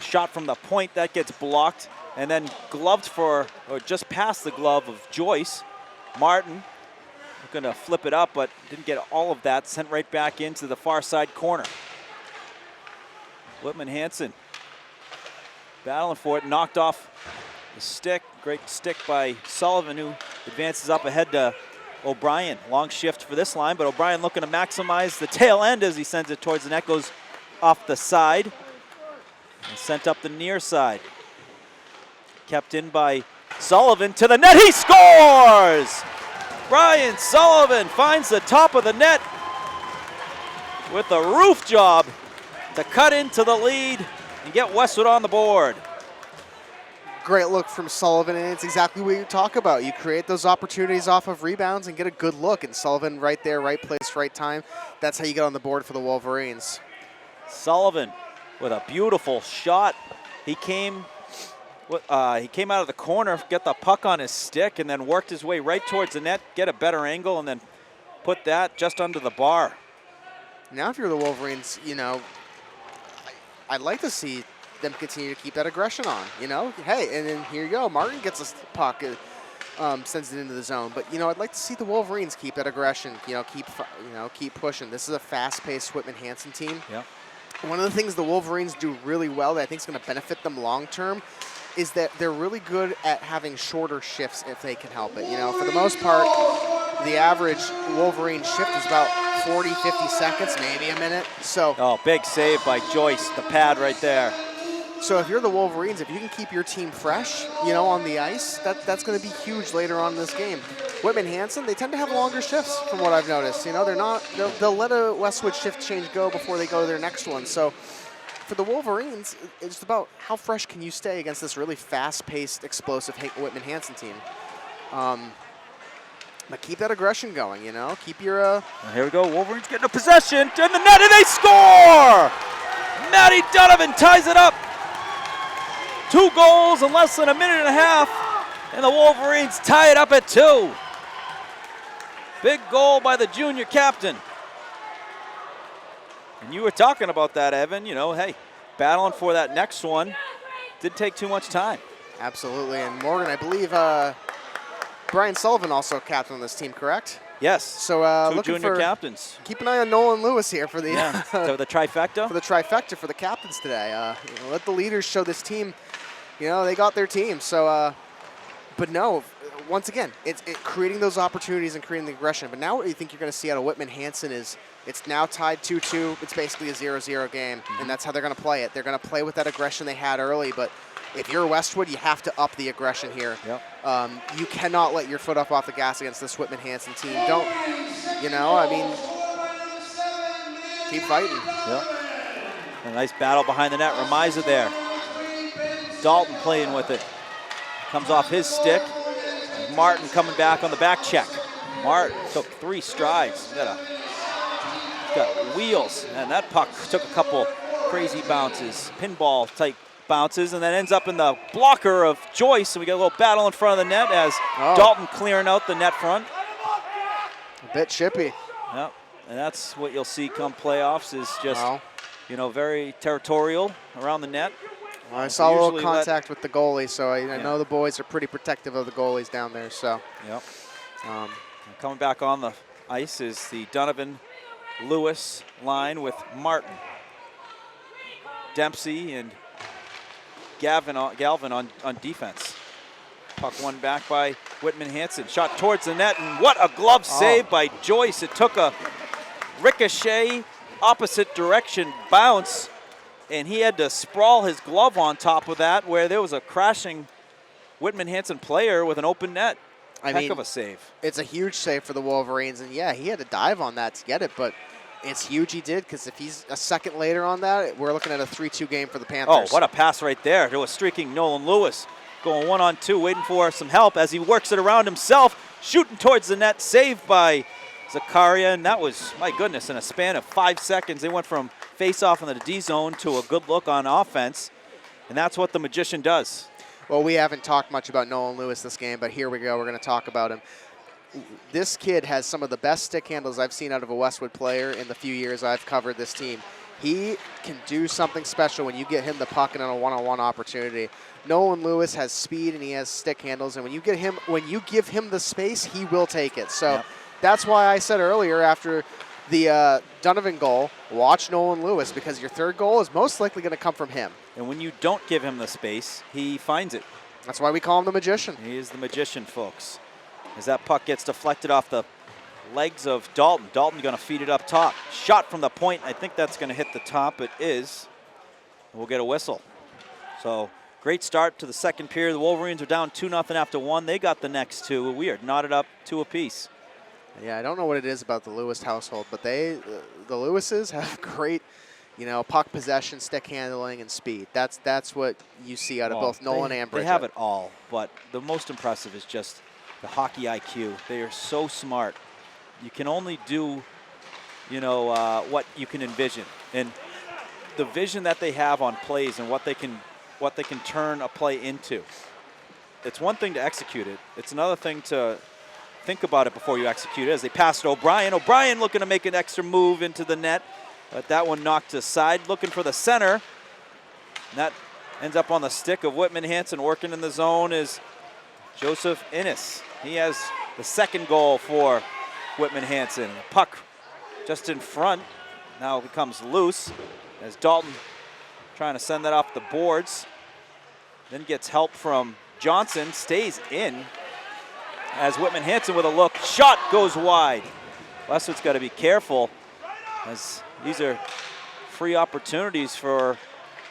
Shot from the point, that gets blocked, and then gloved or just past the glove of Joyce. Martin going to flip it up, but didn't get all of that. Sent right back into the far side corner. Whitman-Hanson battling for it, knocked off the stick. Great stick by Sullivan, who advances up ahead to O'Brien. Long shift for this line, but O'Brien looking to maximize the tail end as he sends it towards the net. Goes off the side and sent up the near side. Kept in by Sullivan to the net. He scores! Brian Sullivan finds the top of the net with a roof job to cut into the lead and get Westwood on the board. Great look from Sullivan, and it's exactly what you talk about. You create those opportunities off of rebounds and get a good look, and Sullivan right there, right place, right time. That's how you get on the board for the Wolverines. Sullivan with a beautiful shot. He came out of the corner, get the puck on his stick, and then worked his way right towards the net, get a better angle, and then put that just under the bar. Now if you're the Wolverines, I'd like to see them continue to keep that aggression on, Hey, and then here you go. Martin gets a puck, sends it into the zone. But, I'd like to see the Wolverines keep that aggression, keep pushing. This is a fast-paced Whitman-Hanson team. Yeah. One of the things the Wolverines do really well that I think is going to benefit them long-term is that they're really good at having shorter shifts if they can help it. For the most part, the average Wolverine shift is about 40, 50 seconds, maybe a minute. So, big save by Joyce, the pad right there. So if you're the Wolverines, if you can keep your team fresh, on the ice, that's going to be huge later on in this game. Whitman-Hanson, they tend to have longer shifts from what I've noticed. They'll let a Westwood shift change go before they go to their next one. So for the Wolverines, it's about how fresh can you stay against this really fast-paced, explosive Whitman-Hanson team. But keep that aggression going, Keep your... Here we go, Wolverines getting a possession, to the net, and they score! Maddie Donovan ties it up. 2 goals in less than a minute and a half, and the Wolverines tie it up at 2. Big goal by the junior captain. And you were talking about that, Evan. Hey, battling for that next one. Didn't take too much time. Absolutely. And Morgan, I believe Brian Sullivan also captain on this team, correct? Yes. So 2 junior captains. Keep an eye on Nolan Lewis here for the the trifecta. For the trifecta for the captains today. Let the leaders show this team. They got their team. So, but no, once again, it's creating those opportunities and creating the aggression. But now what you think you're going to see out of Whitman-Hanson is it's now tied 2-2. It's basically a 0-0 game, and that's how they're going to play it. They're going to play with that aggression they had early, but if you're Westwood, you have to up the aggression here. Yep. You cannot let your foot up off the gas against this Whitman-Hanson team. Don't, keep fighting. Yep. A nice battle behind the net. Remiza there. Dalton playing with it. comes off his stick. Martin coming back on the back check. Martin took 3 strides. He's got wheels, and that puck took a couple crazy bounces, pinball type bounces, and then ends up in the blocker of Joyce, and we got a little battle in front of the net as Dalton clearing out the net front. A bit chippy. Yep, and that's what you'll see come playoffs is just, you know, very territorial around the net. Well, I saw a little contact with the goalie, so I know the boys are pretty protective of the goalies down there. So, yep. Coming back on the ice is the Donovan-Lewis line with Martin, Dempsey, and Galvin on defense. Puck won back by Whitman-Hanson. Shot towards the net, and what a glove save by Joyce. It took a ricochet, opposite direction bounce, and he had to sprawl his glove on top of that, where there was a crashing Whitman-Hanson player with an open net. Heck of a save. It's a huge save for the Wolverines, and yeah, he had to dive on that to get it, but it's huge he did, because if he's a second later on that, we're looking at a 3-2 game for the Panthers. Oh, what a pass right there. There was streaking Nolan Lewis going 1-on-2, waiting for some help as he works it around himself, shooting towards the net, saved by Zakaria, and that was, my goodness, in a span of 5 seconds, they went from face-off in the D zone to a good look on offense, and that's what the Magician does. Well, we haven't talked much about Nolan Lewis this game, but here we go. We're going to talk about him. This kid has some of the best stick handles I've seen out of a Westwood player in the few years I've covered this team. He can do something special when you get him the puck and on a one-on-one opportunity. Nolan Lewis has speed and he has stick handles, and when you give him the space, he will take it. So that's why I said earlier after the Donovan goal, watch Nolan Lewis, because your third goal is most likely going to come from him. And when you don't give him the space, he finds it. That's why we call him the Magician. He is the Magician, folks. As that puck gets deflected off the legs of Dalton. Dalton going to feed it up top. Shot from the point. I think that's going to hit the top. It is. We'll get a whistle. So great start to the second period. The Wolverines are down 2-0 after 1. They got the next 2. We are knotted up 2 apiece. Yeah, I don't know what it is about the Lewis household, but the Lewises have great, you know, puck possession, stick handling, and speed. That's what you see out of both Nolan and Bridget. They have it all, but the most impressive is just the hockey IQ. They are so smart. You can only do, you know, what you can envision, and the vision that they have on plays and what they can turn a play into. It's one thing to execute it. It's another thing to think about it before you execute it. As they pass it, O'Brien looking to make an extra move into the net, but that one knocked aside, looking for the center. And that ends up on the stick of Whitman-Hanson. Working in the zone is Joseph Innes. He has the second goal for Whitman-Hanson. Puck just in front, now becomes loose as Dalton trying to send that off the boards. Then gets help from Johnson, stays in. As Whitman-Hanson with a look, shot goes wide. Westwood's got to be careful, as these are free opportunities for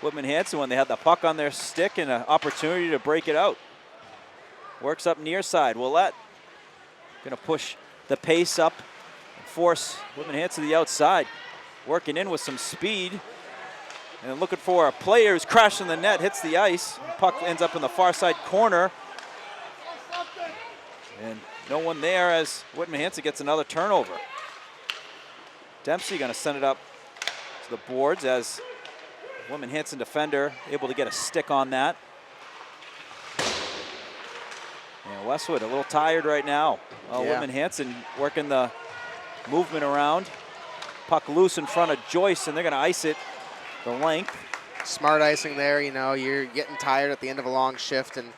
Whitman-Hanson when they had the puck on their stick and an opportunity to break it out. Works up near side. Willette going to push the pace up and force Whitman-Hanson to the outside. Working in with some speed and looking for a player who's crashing the net, hits the ice. The puck ends up in the far side corner. And no one there as Whitman-Hanson gets another turnover. Dempsey going to send it up to the boards as Whitman-Hanson defender able to get a stick on that. And Westwood a little tired right now. Whitman-Hanson working the movement around. Puck loose in front of Joyce, and they're going to ice it the length. Smart icing there. You know, you're getting tired at the end of a long shift, and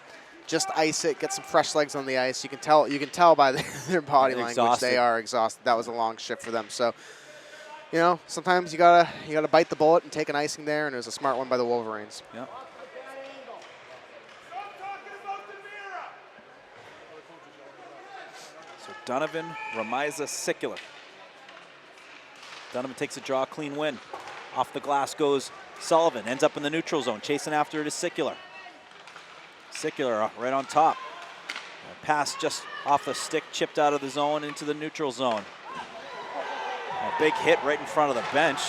just ice it, get some fresh legs on the ice. You can tell by their body language they are exhausted. That was a long shift for them. So, you know, sometimes you gotta bite the bullet and take an icing there, and it was a smart one by the Wolverines. Yep. So Donovan, Remiza, Sikula. Donovan takes a draw, clean win. Off the glass goes Sullivan, ends up in the neutral zone, chasing after it is Sikula. Sikula right on top. A pass just off the stick, chipped out of the zone into the neutral zone. A big hit right in front of the bench.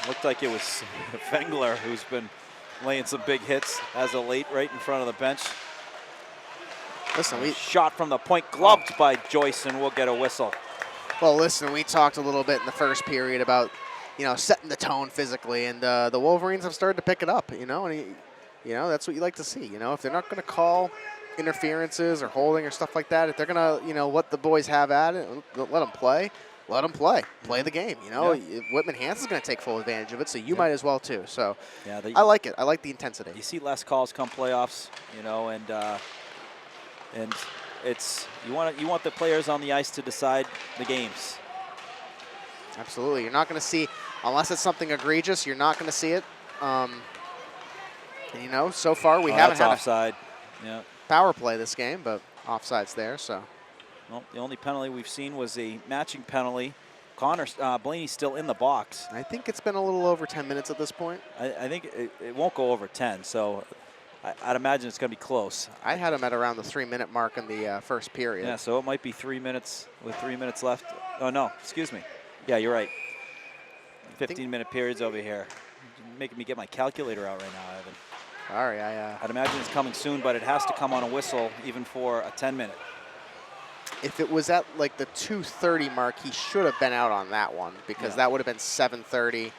Looked like it was Fengler who's been laying some big hits as of late right in front of the bench. Listen, Shot from the point, gloved by Joyce, and we'll get a whistle. Well, listen, we talked a little bit in the first period about, setting the tone physically, and the Wolverines have started to pick it up, and that's what you like to see. If they're not going to call interferences or holding or stuff like that, if they're going to, let the boys have at it, let them play. Let them play the game. Whitman-Hanson's going to take full advantage of it, so you might as well too. So yeah, I like it. I like the intensity. You see less calls come playoffs, and it's you want the players on the ice to decide the games. Absolutely. You're not going to see, unless it's something egregious, you're not going to see it. So far we haven't had offside. Power play this game, but offside's there, so. Well, the only penalty we've seen was a matching penalty. Blaney's still in the box. I think it's been a little over 10 minutes at this point. I think it won't go over 10, so I'd imagine it's going to be close. I had him at around the 3-minute mark in the first period. Yeah, so it might be 3 minutes with 3 minutes left. Oh, no, excuse me. Yeah, you're right. 15-minute periods over here. You're making me get my calculator out right now, Evan. Sorry, I'd imagine it's coming soon, but it has to come on a whistle even for a 10-minute. If it was at like the 2:30 mark, he should have been out on that one because that would have been 7:30.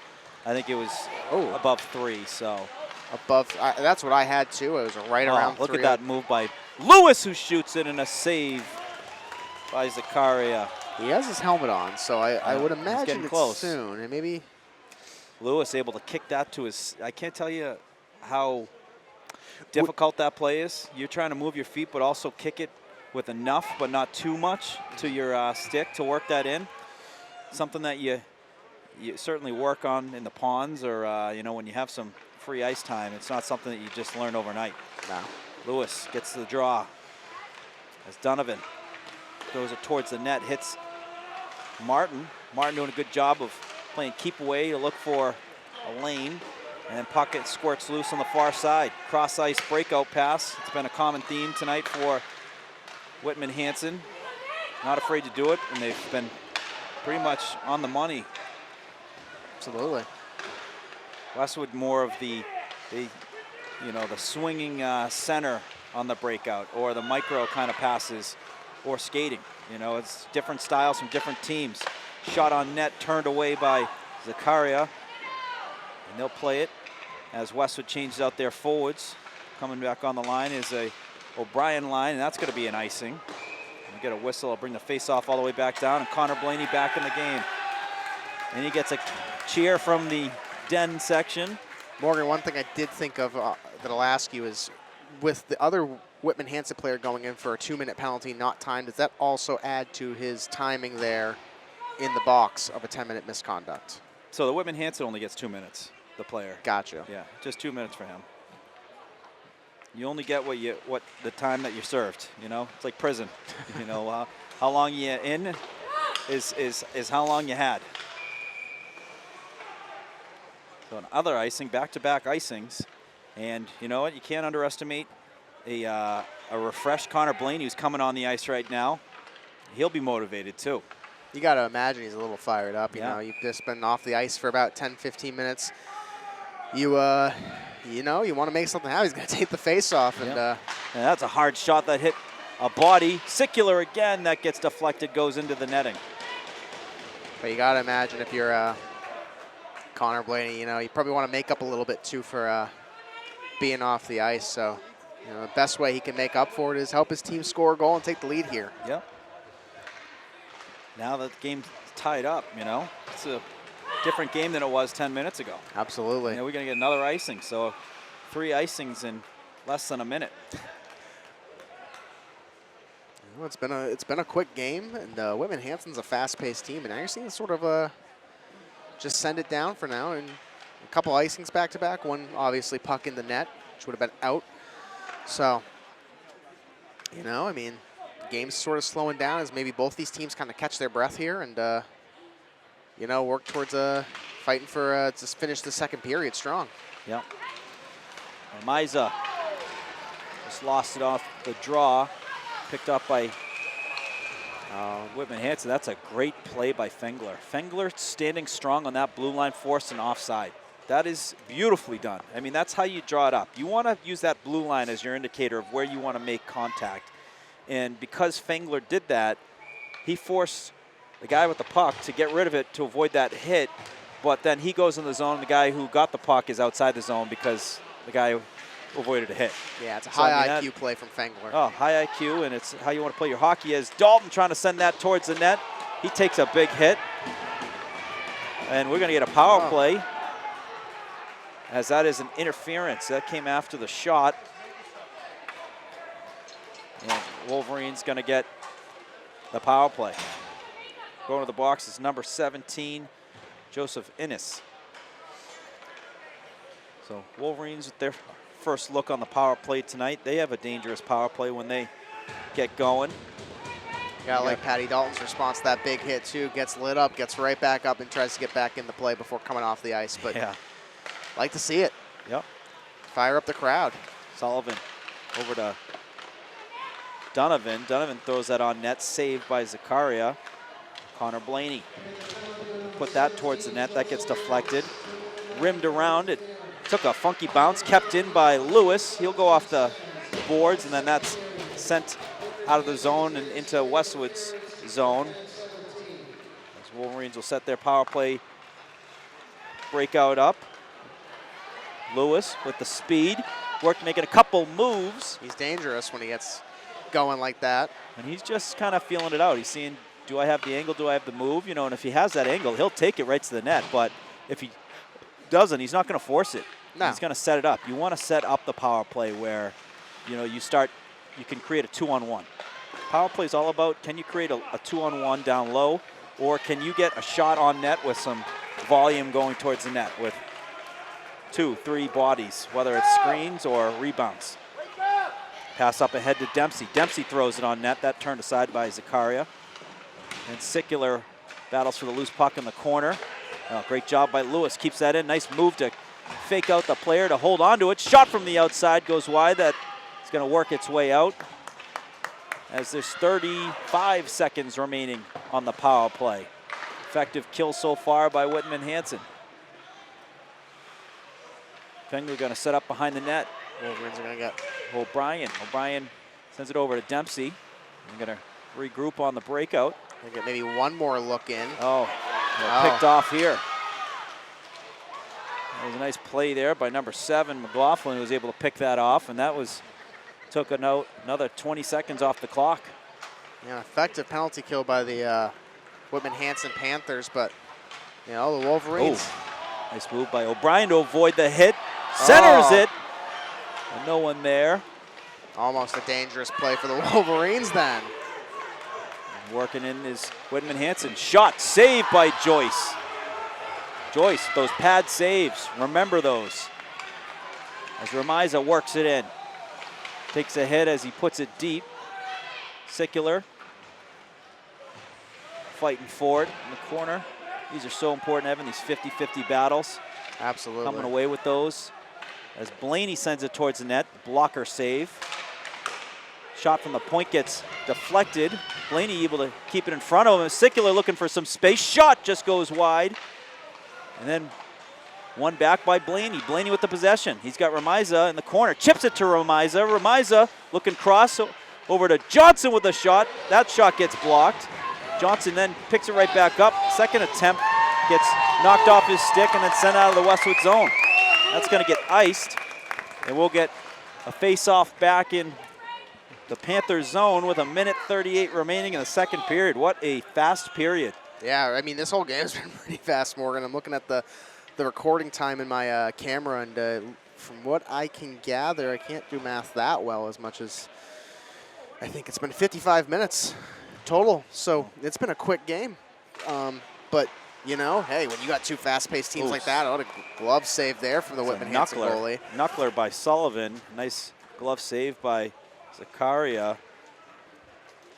I think it was above 3, so. Above, that's what I had too. It was right around 3. Look at that move by Lewis, who shoots it, and a save by Zakaria. He has his helmet on, so I would He's imagine getting it's close. soon. And maybe Lewis able to kick that to his. I can't tell you how difficult that play is. You're trying to move your feet, but also kick it with enough, but not too much, to your stick to work that in. Something that you certainly work on in the ponds, or when you have some free ice time. It's not something that you just learn overnight. No. Lewis gets the draw as Donovan throws it towards the net, hits Martin. Martin doing a good job of playing keep away to look for a lane, and then puck it squirts loose on the far side. Cross ice breakout pass. It's been a common theme tonight for Whitman-Hanson. Not afraid to do it, and they've been pretty much on the money. Absolutely. Westwood more of the swinging center on the breakout, or the micro kind of passes, or skating. It's different styles from different teams. Shot on net, turned away by Zakaria, and they'll play it as Westwood changes out their forwards. Coming back on the line is a O'Brien line, and that's going to be an icing. We get a whistle. I'll bring the face-off all the way back down, and Connor Blaney back in the game. And he gets a cheer from the Den section. Morgan, one thing I did think of that I'll ask you is, with the other Whitman-Hanson player going in for a 2-minute penalty not timed, does that also add to his timing there in the box of a 10-minute misconduct? So the Whitman-Hanson only gets 2 minutes, the player. Gotcha. Yeah, just 2 minutes for him. You only get what the time that you're served. It's like prison. How long you in is how long you had. So another icing, back-to-back icings, and you know what? You can't underestimate a refreshed Connor Blaney who's coming on the ice right now. He'll be motivated too. You got to imagine he's a little fired up. Yeah. You've just been off the ice for about 10, 15 minutes. You want to make something happen. He's going to take the face off. And that's a hard shot that hit a body. Sicular again, that gets deflected, goes into the netting. But you got to imagine if you're Connor Blaney, you probably want to make up a little bit too for being off the ice. So, the best way he can make up for it is help his team score a goal and take the lead here. Yep. Now that the game's tied up, it's a different game than it was 10 minute ago. Absolutely. We're going to get another icing. So 3 icings in less than a minute. Well, it's been a quick game, and Whitman-Hanson's a fast-paced team, and now you're seeing sort of just send it down for now, and a couple icings back-to-back. One obviously puck in the net, which would have been out. So, the game's sort of slowing down as maybe both these teams kind of catch their breath here and, work towards fighting for to finish the second period strong. Yep. And Miza just lost it off the draw, picked up by Whitman-Hanson. That's a great play by Fengler. Fengler standing strong on that blue line, forced an offside. That is beautifully done. I mean, that's how you draw it up. You want to use that blue line as your indicator of where you want to make contact. And because Fengler did that, he forced the guy with the puck to get rid of it to avoid that hit. But then he goes in the zone. The guy who got the puck is outside the zone because the guy avoided a hit. Yeah, it's a high IQ play from Fengler. Oh, high IQ, and it's how you want to play your hockey. As Dalton trying to send that towards the net. He takes a big hit. And we're going to get a power play, as that is an interference. That came after the shot. And Wolverine's going to get the power play. Going to the box is number 17, Joseph Innes. So Wolverines with their first look on the power play tonight. They have a dangerous power play when they get going. Gotta like Patty Dalton's response to that big hit too. Gets lit up, gets right back up, and tries to get back in the play before coming off the ice. But like to see it. Yep. Fire up the crowd. Sullivan over to Donovan. Donovan throws that on net, saved by Zakaria. Connor Blaney put that towards the net. That gets deflected. Rimmed around. It took a funky bounce, kept in by Lewis. He'll go off the boards, and then that's sent out of the zone and into Westwood's zone. As Wolverines will set their power play breakout up. Lewis with the speed, making a couple moves. He's dangerous when he gets going like that. And he's just kind of feeling it out. He's seeing, do I have the angle, do I have the move? You know, and if he has that angle, he'll take it right to the net. But if he doesn't, he's not going to force it. No. He's going to set it up. You want to set up the power play where, you know, you can create a 2-on-1. Power play is all about, can you create a 2-on-1 down low, or can you get a shot on net with some volume going towards the net with 2, 3 bodies, whether it's screens or rebounds. Pass up ahead to Dempsey. Dempsey throws it on net. That turned aside by Zakaria. And Sicular battles for the loose puck in the corner. Great job by Lewis. Keeps that in. Nice move to fake out the player to hold on to it. Shot from the outside goes wide. That is going to work its way out, as there's 35 seconds remaining on the power play. Effective kill so far by Whitman-Hanson. Fengler going to set up behind the net. Wolverines are going to get O'Brien. O'Brien sends it over to Dempsey. They're going to regroup on the breakout. They get maybe one more look in. Picked off here. That was a nice play there by number 7, McLaughlin, who was able to pick that off, and that took another 20 seconds off the clock. Yeah, effective penalty kill by the Whitman-Hanson Panthers, but you know, the Wolverines. Nice move by O'Brien to avoid the hit. Centers it. And no one there. Almost a dangerous play for the Wolverines then. And working in is Whitman-Hanson. Shot saved by Joyce. Joyce, those pad saves, remember those. As Ramiza works it in. Takes a hit as he puts it deep. Sicular fighting forward in the corner. These are so important, Evan, these 50-50 battles. Absolutely. Coming away with those. As Blaney sends it towards the net, blocker save. Shot from the point gets deflected. Blaney able to keep it in front of him. Sicular looking for some space. Shot just goes wide. And then one back by Blaney. Blaney with the possession. He's got Ramiza in the corner. Chips it to Ramiza. Ramiza looking cross over to Johnson with a shot. That shot gets blocked. Johnson then picks it right back up. Second attempt gets knocked off his stick and then sent out of the Westwood zone. That's going to get iced. And we'll get a face-off back in the Panthers zone with 1:38 remaining in the second period. What a fast period. Yeah, I mean, this whole game's been pretty fast, Morgan. I'm looking at the recording time in my camera, and from what I can gather, I can't do math that well as much as I think it's been 55 minutes total. So it's been a quick game. But, you know, hey, when you got two fast-paced teams like that, what a glove save there from the Whitman-Hanson goalie. Knuckler by Sullivan. Nice glove save by Zakaria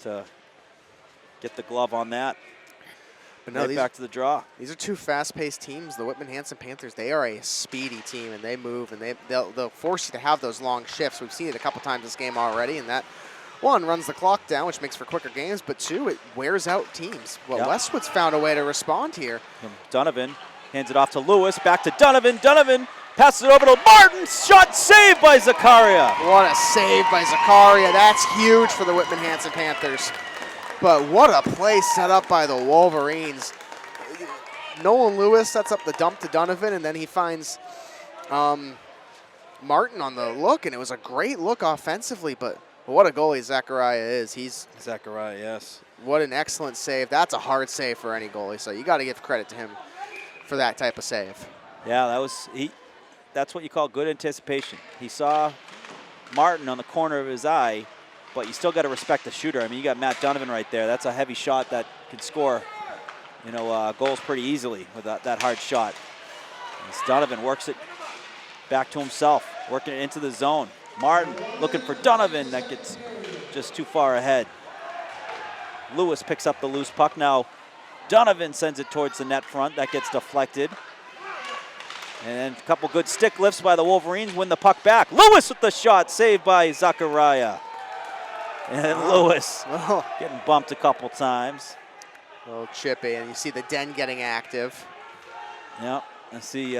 to get the glove on that. But no, back to the draw. These are two fast-paced teams. The Whitman-Hanson Panthers, they are a speedy team, and they move, and they'll force you to have those long shifts. We've seen it a couple times this game already, and that, one, runs the clock down, which makes for quicker games, but two, it wears out teams. Well, Westwood's found a way to respond here. Donovan Hands it off to Lewis, back to Donovan. Donovan passes it over to Martin. Shot saved by Zakaria. What a save by Zakaria. That's huge for the Whitman-Hanson Panthers. But what a play set up by the Wolverines. Nolan Lewis sets up the dump to Donovan, and then he finds Martin on the look, and it was a great look offensively, but what a goalie Zakaria is. He's Zakaria, yes. What an excellent save. That's a hard save for any goalie, so you got to give credit to him for that type of save. Yeah, that's what you call good anticipation. He saw Martin on the corner of his eye, but you still got to respect the shooter. I mean, you got Matt Donovan right there. That's a heavy shot that can score, goals pretty easily with that hard shot. As Donovan works it back to himself, working it into the zone. Martin looking for Donovan. That gets just too far ahead. Lewis picks up the loose puck. Now Donovan sends it towards the net front. That gets deflected. And a couple good stick lifts by the Wolverines win the puck back. Lewis with the shot, saved by Zakaria. And Lewis getting bumped a couple times. A little chippy, and you see the Den getting active. Yep, I see.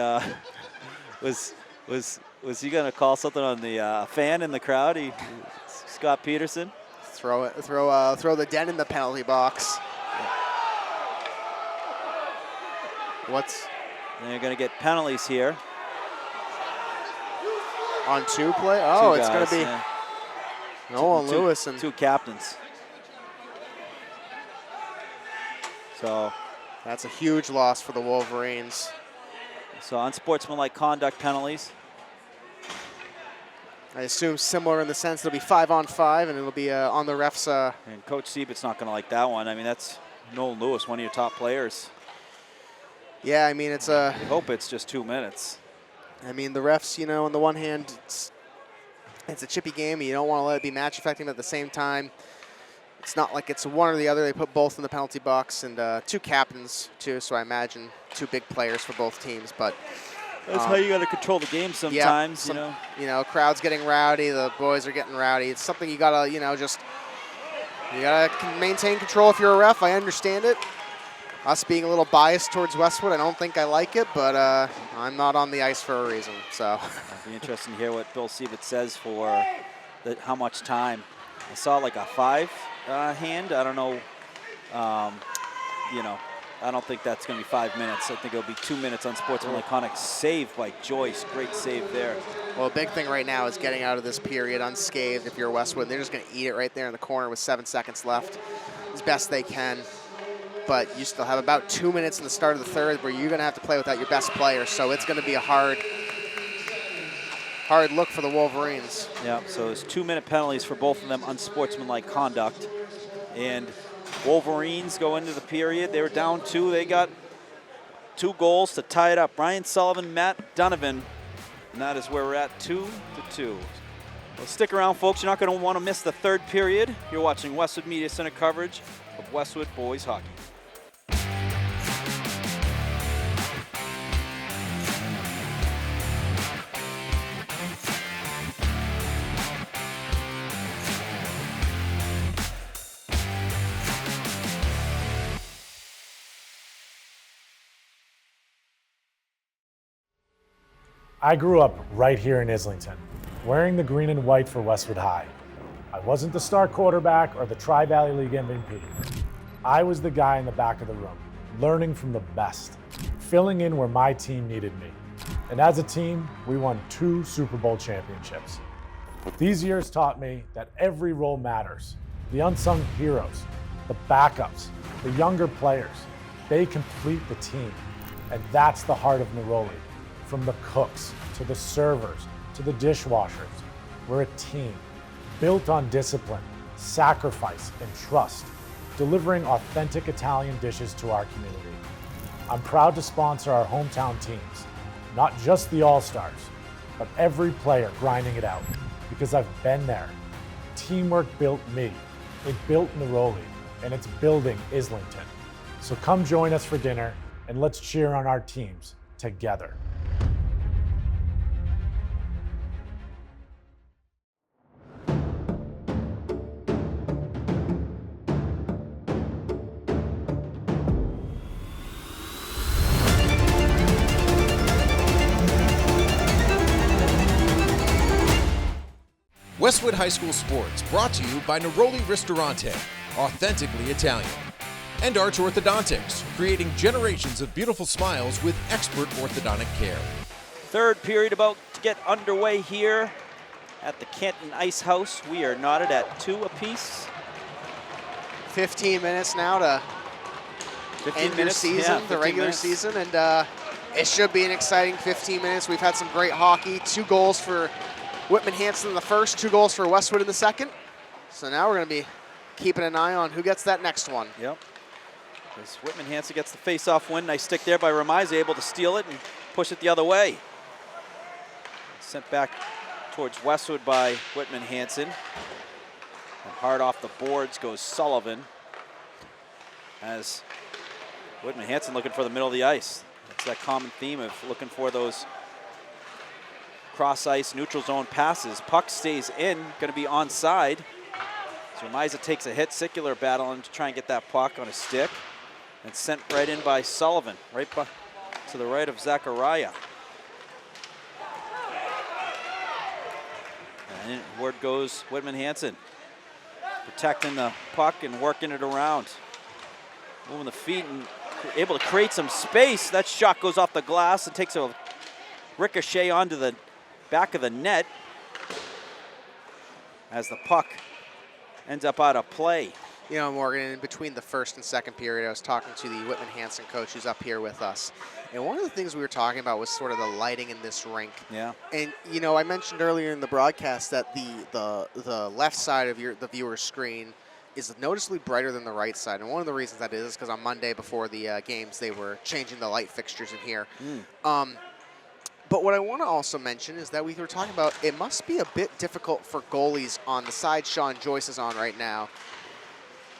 Was he gonna call something on the fan in the crowd? Scott Peterson. Throw the Den in the penalty box. They're gonna get penalties here. On two play? Oh, two it's guys, gonna be Nolan Lewis and two captains. So that's a huge loss for the Wolverines. So unsportsmanlike conduct penalties. I assume similar in the sense it'll be 5-on-5, and it'll be on the refs. And Coach Siebet's not going to like that one. I mean, that's Nolan Lewis, one of your top players. Yeah, I mean, it's I hope it's just 2 minutes. I mean, the refs, on the one hand, it's a chippy game, and you don't want to let it be match affecting, but at the same time, it's not like it's one or the other. They put both in the penalty box, and two captains, too, so I imagine two big players for both teams. But that's how you got to control the game sometimes, crowd's getting rowdy, the boys are getting rowdy. It's something you got to, you got to maintain control if you're a ref. I understand it. Us being a little biased towards Westwood, I don't think I like it, but I'm not on the ice for a reason. So it'll be interesting to hear what Bill Siebert says for how much time. I saw like a 5 hand. I don't know. I don't think that's going to be 5 minutes. I think it'll be 2 minutes on sportsmanlike conduct. Saved by Joyce. Great save there. Well, a big thing right now is getting out of this period unscathed if you're Westwood. They're just going to eat it right there in the corner with 7 seconds left as best they can. But you still have about 2 minutes in the start of the third where you're going to have to play without your best player. So it's going to be a hard look for the Wolverines. Yeah, so it's 2-minute penalties for both of them, unsportsmanlike conduct. And Wolverines go into the period. They were down 2. They got 2 goals to tie it up. Brian Sullivan, Matt Donovan. And that is where we're at, 2-2. Well, stick around, folks. You're not going to want to miss the third period. You're watching Westwood Media Center coverage of Westwood Boys Hockey. I grew up right here in Islington, wearing the green and white for Westwood High. I wasn't the star quarterback or the Tri-Valley League MVP. I was the guy in the back of the room, learning from the best, filling in where my team needed me. And as a team, we won 2 Super Bowl championships. These years taught me that every role matters. The unsung heroes, the backups, the younger players, they complete the team. And that's the heart of Neroli. From the cooks, to the servers, to the dishwashers. We're a team, built on discipline, sacrifice, and trust, delivering authentic Italian dishes to our community. I'm proud to sponsor our hometown teams, not just the All-Stars, but every player grinding it out, because I've been there. Teamwork built me, it built Neroli, and it's building Islington. So come join us for dinner, and let's cheer on our teams together. Westwood High School Sports, brought to you by Neroli Ristorante, authentically Italian. And Arch Orthodontics, creating generations of beautiful smiles with expert orthodontic care. Third period about to get underway here at the Canton Ice House. We are knotted at 2 apiece. 15 minutes now to 15 end your minutes, season, yeah, the regular season, and it should be an exciting 15 minutes. We've had some great hockey. 2 goals for Whitman-Hanson in the first, 2 goals for Westwood in the second. So now we're going to be keeping an eye on who gets that next one. Yep. As Whitman-Hanson gets the face-off win. Nice stick there by Remize, able to steal it and push it the other way. Sent back towards Westwood by Whitman-Hanson. And hard off the boards goes Sullivan. As Whitman-Hanson looking for the middle of the ice. It's that common theme of looking for those cross-ice, neutral zone passes. Puck stays in, going to be onside. So Remiza takes a hit. Secular battling to try and get that puck on a stick. And sent right in by Sullivan, right to the right of Zachariah. And word goes Whitman-Hanson. Protecting the puck and working it around. Moving the feet and able to create some space. That shot goes off the glass and takes a ricochet onto the back of the net as the puck ends up out of play. You know, Morgan, in between the first and second period, I was talking to the Whitman-Hanson coach who's up here with us. And one of the things we were talking about was sort of the lighting in this rink. Yeah. And, you know, I mentioned earlier in the broadcast that the left side of the viewer's screen is noticeably brighter than the right side. And one of the reasons that is because on Monday before the games, they were changing the light fixtures in here. But what I want to also mention is that we were talking about it must be a bit difficult for goalies on the side Sean Joyce is on right now.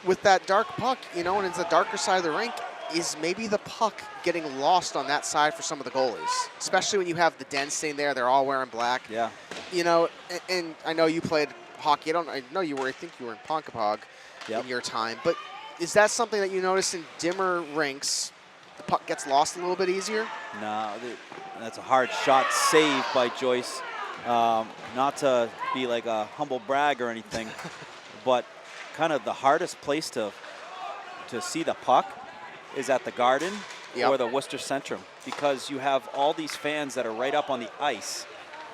With that dark puck, you know, and it's the darker side of the rink, is maybe the puck getting lost on that side for some of the goalies, especially when you have the den staying there. They're all wearing black. Yeah. You know, and I know you played hockey. I know you were. I think you were in Ponkapog in your time. But is that something that you notice in dimmer rinks? The puck gets lost a little bit easier. No, that's a hard shot saved by Joyce. Not to be like a humble brag or anything, but kind of the hardest place to see the puck is at the Garden or the Worcester Centrum, because you have all these fans that are right up on the ice,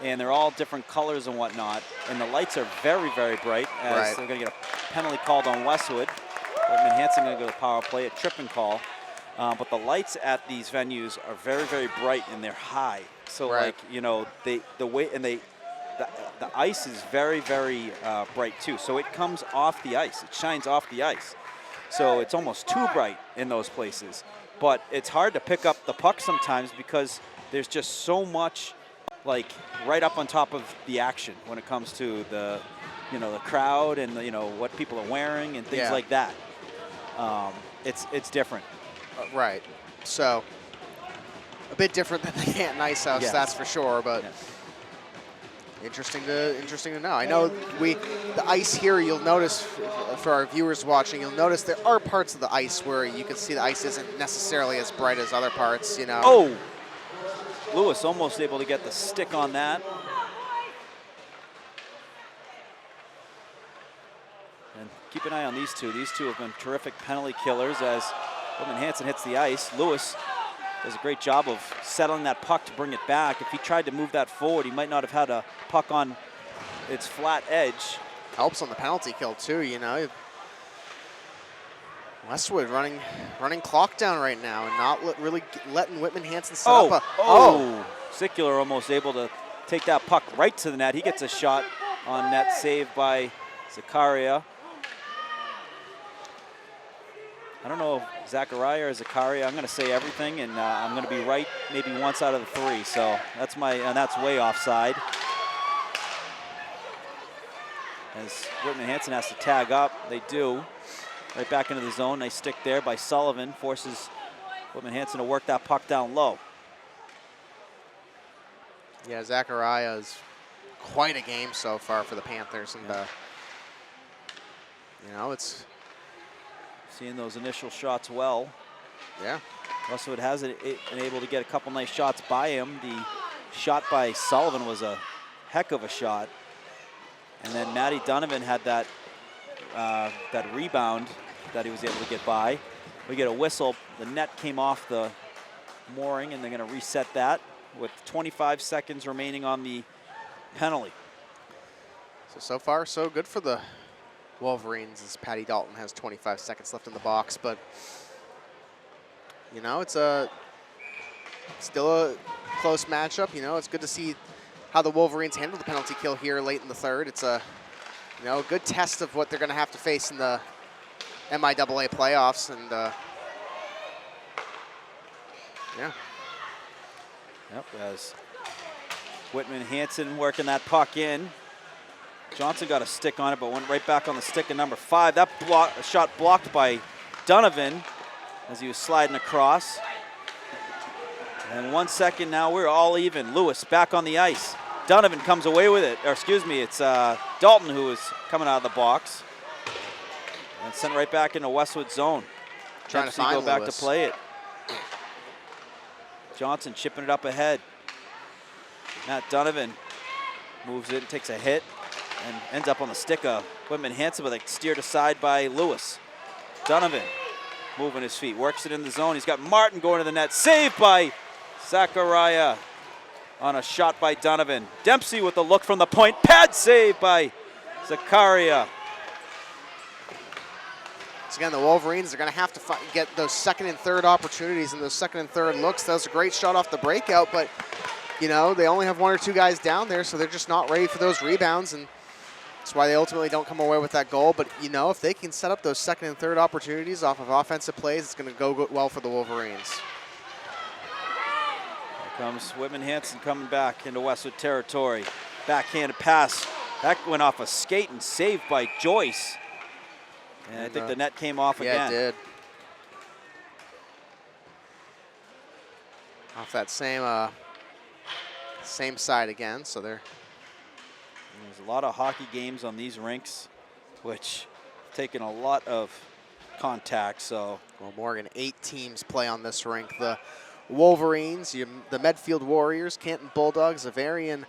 and they're all different colors and whatnot, and the lights are very, very bright, as they're going to get a penalty called on Westwood. Whitman-Hanson going to go to the power play, a tripping call. But the lights at these venues are very, very bright, and they're high. So, like, you know, the ice is very, very bright too. So it comes off the ice. It shines off the ice. So it's almost too bright in those places. But it's hard to pick up the puck sometimes because there's just so much, like, right up on top of the action when it comes to the, you know, the crowd and the, you know, what people are wearing and things like that. It's different. Right. So a bit different than the Canton Ice House, that's for sure. But interesting to know. I know the ice here, you'll notice for our viewers watching, you'll notice there are parts of the ice where you can see the ice isn't necessarily as bright as other parts, you know. Oh, Lewis almost able to get the stick on that. And keep an eye on these two. These two have been terrific penalty killers as Whitman-Hanson hits the ice. Lewis does a great job of settling that puck to bring it back. If he tried to move that forward, he might not have had a puck on its flat edge. Helps on the penalty kill too, you know. Westwood running clock down right now and not really letting Whitman-Hanson set up a... Secular almost able to take that puck right to the net. He gets a shot on net, saved by Zakaria. I don't know if Zachariah or Zakaria. I'm going to say everything, and I'm going to be right maybe once out of the 3. So that's that's way offside. As Whitman-Hanson has to tag up, they do. Right back into the zone. Nice stick there by Sullivan. Forces Whitman-Hanson to work that puck down low. Yeah, Zachariah is quite a game so far for the Panthers, and you know, it's seeing those initial shots well. Yeah. Westwood has been able to get a couple nice shots by him. The shot by Sullivan was a heck of a shot. And then Matty Donovan had that that rebound that he was able to get by. We get a whistle. The net came off the mooring, and they're going to reset that with 25 seconds remaining on the penalty. So far, so good for the Wolverines as Patty Dalton has 25 seconds left in the box. But, you know, it's still a close matchup. You know, it's good to see how the Wolverines handle the penalty kill here late in the third. It's a, you know, a good test of what they're going to have to face in the MIAA playoffs. And, yeah. Yep, as Whitman-Hanson working that puck in. Johnson got a stick on it, but went right back on the stick of number 5. That shot blocked by Donovan as he was sliding across. And 1 second now, we're all even. Lewis back on the ice. Donovan comes away with it. Or excuse me, it's Dalton who is coming out of the box. And sent right back into Westwood zone. Trying to find go back Lewis. to play it. Johnson chipping it up ahead. Matt Donovan moves it and takes a hit and ends up on the stick of Whitman-Hanson, but steered aside by Lewis. Donovan moving his feet, works it in the zone. He's got Martin going to the net. Saved by Zachariah on a shot by Donovan. Dempsey with a look from the point. Pad save by Zachariah. So again, the Wolverines are going to have to get those second and third opportunities and those second and third looks. That was a great shot off the breakout, but, you know, they only have 1 or 2 guys down there, so they're just not ready for those rebounds, and that's why they ultimately don't come away with that goal. But, you know, if they can set up those second and third opportunities off of offensive plays, it's going to go well for the Wolverines. Here comes Whitman-Hanson coming back into Westwood territory. Backhanded pass. That went off a skate and saved by Joyce. And I think the net came off again. Yeah, it did. Off that same side again, so they're... There's a lot of hockey games on these rinks, which have taken a lot of contact, so... Well, Morgan, 8 teams play on this rink. The Wolverines, the Medfield Warriors, Canton Bulldogs, Avarian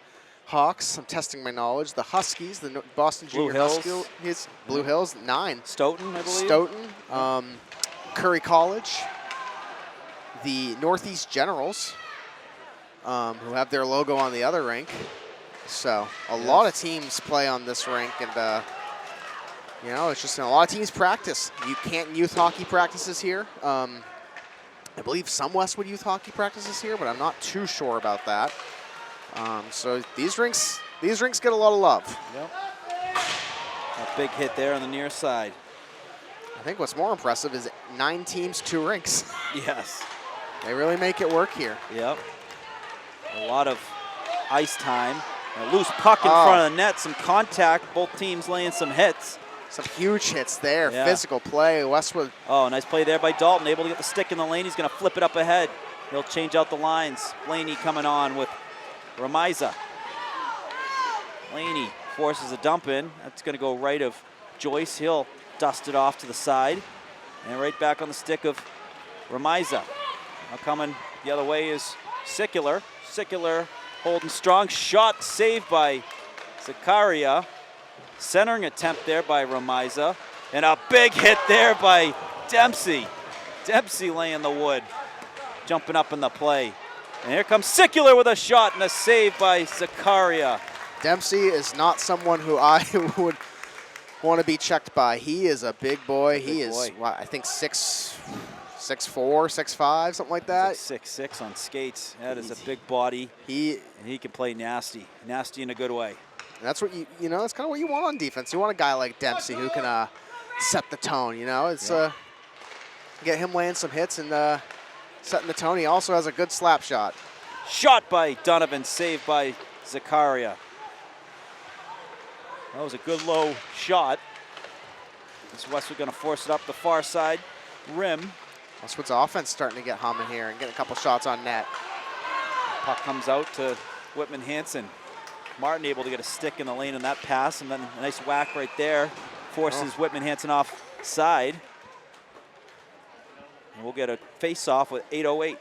Hawks, I'm testing my knowledge. The Huskies, the Boston Junior Huskies, Blue Hills, 9. Stoughton, I believe. Stoughton, Curry College, the Northeast Generals, who have their logo on the other rink. So a lot of teams play on this rink, and you know, it's just a lot of teams practice. Canton Youth Hockey practices here. I believe some Westwood Youth Hockey practices here, but I'm not too sure about that. So these rinks get a lot of love. Yep. A big hit there on the near side. I think what's more impressive is 9 teams, 2 rinks. Yes. They really make it work here. Yep. A lot of ice time. A loose puck in front of the net, some contact, both teams laying some hits. Some huge hits there, Yeah. Physical play, Westwood. Oh, nice play there by Dalton, able to get the stick in the lane. He's going to flip it up ahead. He'll change out the lines. Blaney coming on with Ramiza. Blaney forces a dump in. That's going to go right of Joyce. He'll dust it off to the side. And right back on the stick of Ramiza. Now coming the other way is Sicular. Sicular holding strong. Shot saved by Zakaria. Centering attempt there by Ramiza. And a big hit there by Dempsey. Dempsey laying the wood. Jumping up in the play. And here comes Sicular with a shot and a save by Zakaria. Dempsey is not someone who I would want to be checked by. He is a big boy. He is, I think, 6'4", 6'5", something like that. 6'6" on skates. That is a big body. And he can play nasty. Nasty in a good way. And that's what you know, that's kind of what you want on defense. You want a guy like Dempsey who can set the tone, you know. It's get him laying some hits and setting the tone. He also has a good slap shot. Shot by Donovan, saved by Zakaria. That was a good low shot. This Westwood going to force it up the far side rim. Westwood's offense starting to get humming here and getting a couple shots on net. Puck comes out to Whitman-Hanson. Martin able to get a stick in the lane on that pass, and then a nice whack right there. Forces Whitman-Hanson off side. And we'll get a face-off with 8:08.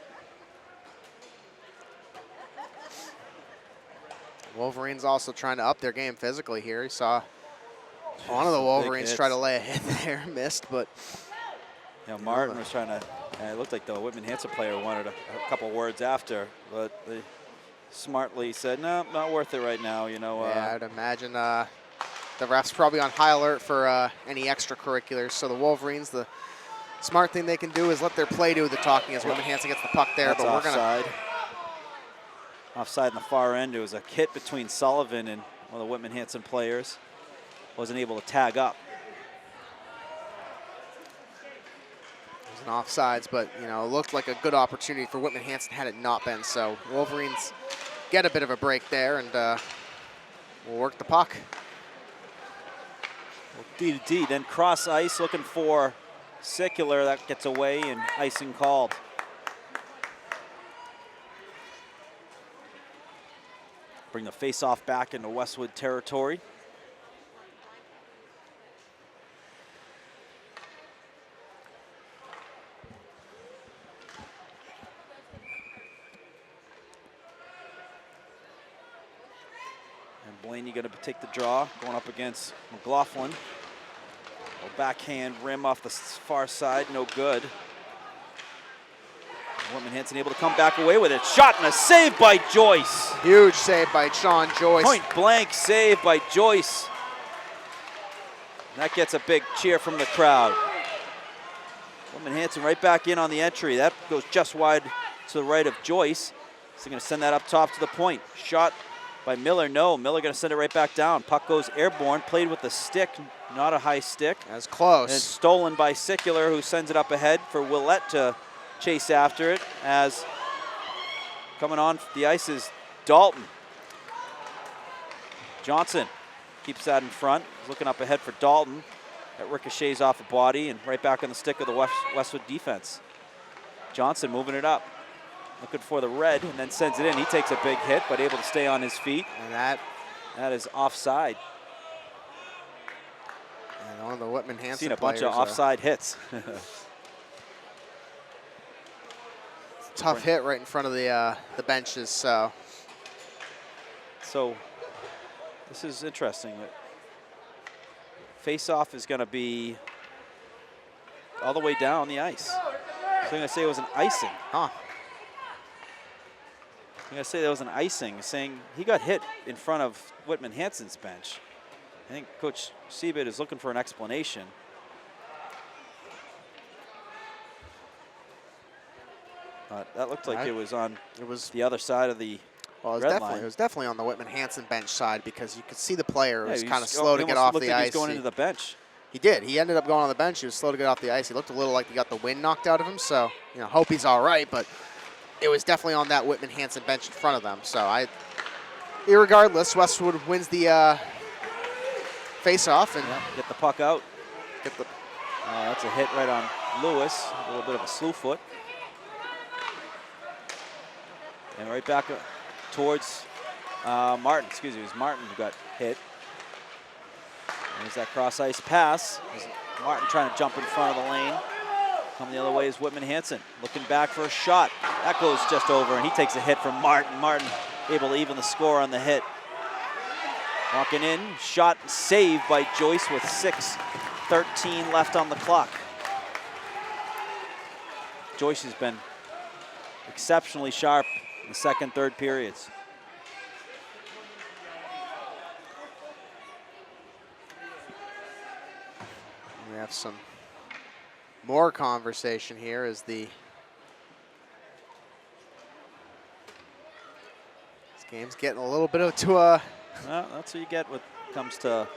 Wolverines also trying to up their game physically here. You saw one of the Wolverines try to lay a hit there, missed, but. Yeah, Martin was trying to, it looked like the Whitman-Hanson player wanted a couple words after, but they smartly said, no, not worth it right now, you know. Yeah, I'd imagine the ref's probably on high alert for any extracurriculars. So the Wolverines, the smart thing they can do is let their play do the talking as Whitman-Hanson gets the puck there. That's but we're offside. Offside in the far end. It was a hit between Sullivan and one of the Whitman-Hanson players. Wasn't able to tag up. It was an offsides, but you know, it looked like a good opportunity for Whitman-Hanson had it not been. So Wolverines get a bit of a break there, and we'll work the puck. Well, D to D, then cross ice looking for Secular. That gets away and icing called. Bring the face-off back into Westwood territory. And Blaney going to take the draw, going up against McLaughlin. A backhand rim off the far side, no good. Whitman-Hanson able to come back away with it. Shot and a save by Joyce. Huge save by Sean Joyce. Point blank save by Joyce. That gets a big cheer from the crowd. Whitman-Hanson right back in on the entry. That goes just wide to the right of Joyce. So going to send that up top to the point. Shot by Miller, no. Miller going to send it right back down. Puck goes airborne, played with the stick, not a high stick. That's close. And it's stolen by Secular, who sends it up ahead for Willett to chase after it, as coming on the ice is Dalton. Johnson keeps that in front. He's looking up ahead for Dalton. That ricochets off a body and right back on the stick of the Westwood defense. Johnson moving it up, looking for the red, and then sends it in. He takes a big hit, but able to stay on his feet. And that is offside. And one of the Whitman-Hanson Seen a players, bunch of offside hits. Tough hit right in front of the benches. So this is interesting. Face-off is going to be all the way down the ice. So I'm going to say it was an icing. Huh. I'm going to say that was an icing, saying he got hit in front of Whitman-Hanson's bench. I think Coach Seabit is looking for an explanation. That looked like it was on the other side of the red line. It was definitely on the Whitman-Hanson bench side, because you could see the player was he kind of slow to get off the ice. He was going into the bench. He did. He ended up going on the bench. He was slow to get off the ice. He looked a little like he got the wind knocked out of him. So, you know, hope he's all right. But it was definitely on that Whitman-Hanson bench in front of them. So, irregardless, Westwood wins the face-off and get the puck out. That's a hit right on Lewis. A little bit of a slew foot. And right back towards Martin. Excuse me, it was Martin who got hit. There's that cross-ice pass. Martin trying to jump in front of the lane. Coming the other way is Whitman-Hanson. Looking back for a shot. That goes just over, and he takes a hit from Martin. Martin able to even the score on the hit. Walking in, shot saved by Joyce with 6:13 left on the clock. Joyce has been exceptionally sharp in the second, third periods. we have some more conversation here as this game's getting a little bit to a. Well, that's what you get when it comes to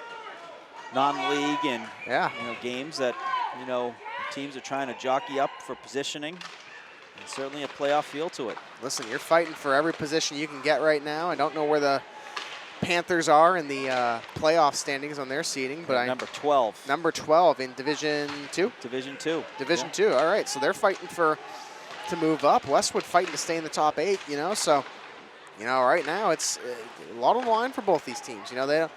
non-league and games that teams are trying to jockey up for positioning. And certainly a playoff feel to it. Listen, you're fighting for every position you can get right now. I don't know where the Panthers are in the playoff standings on their seeding, but number 12. Number 12 in Division 2. Division 2. Division 2. All right, so they're fighting to move up. Westwood fighting to stay in the top 8. So right now it's a lot on the line for both these teams. If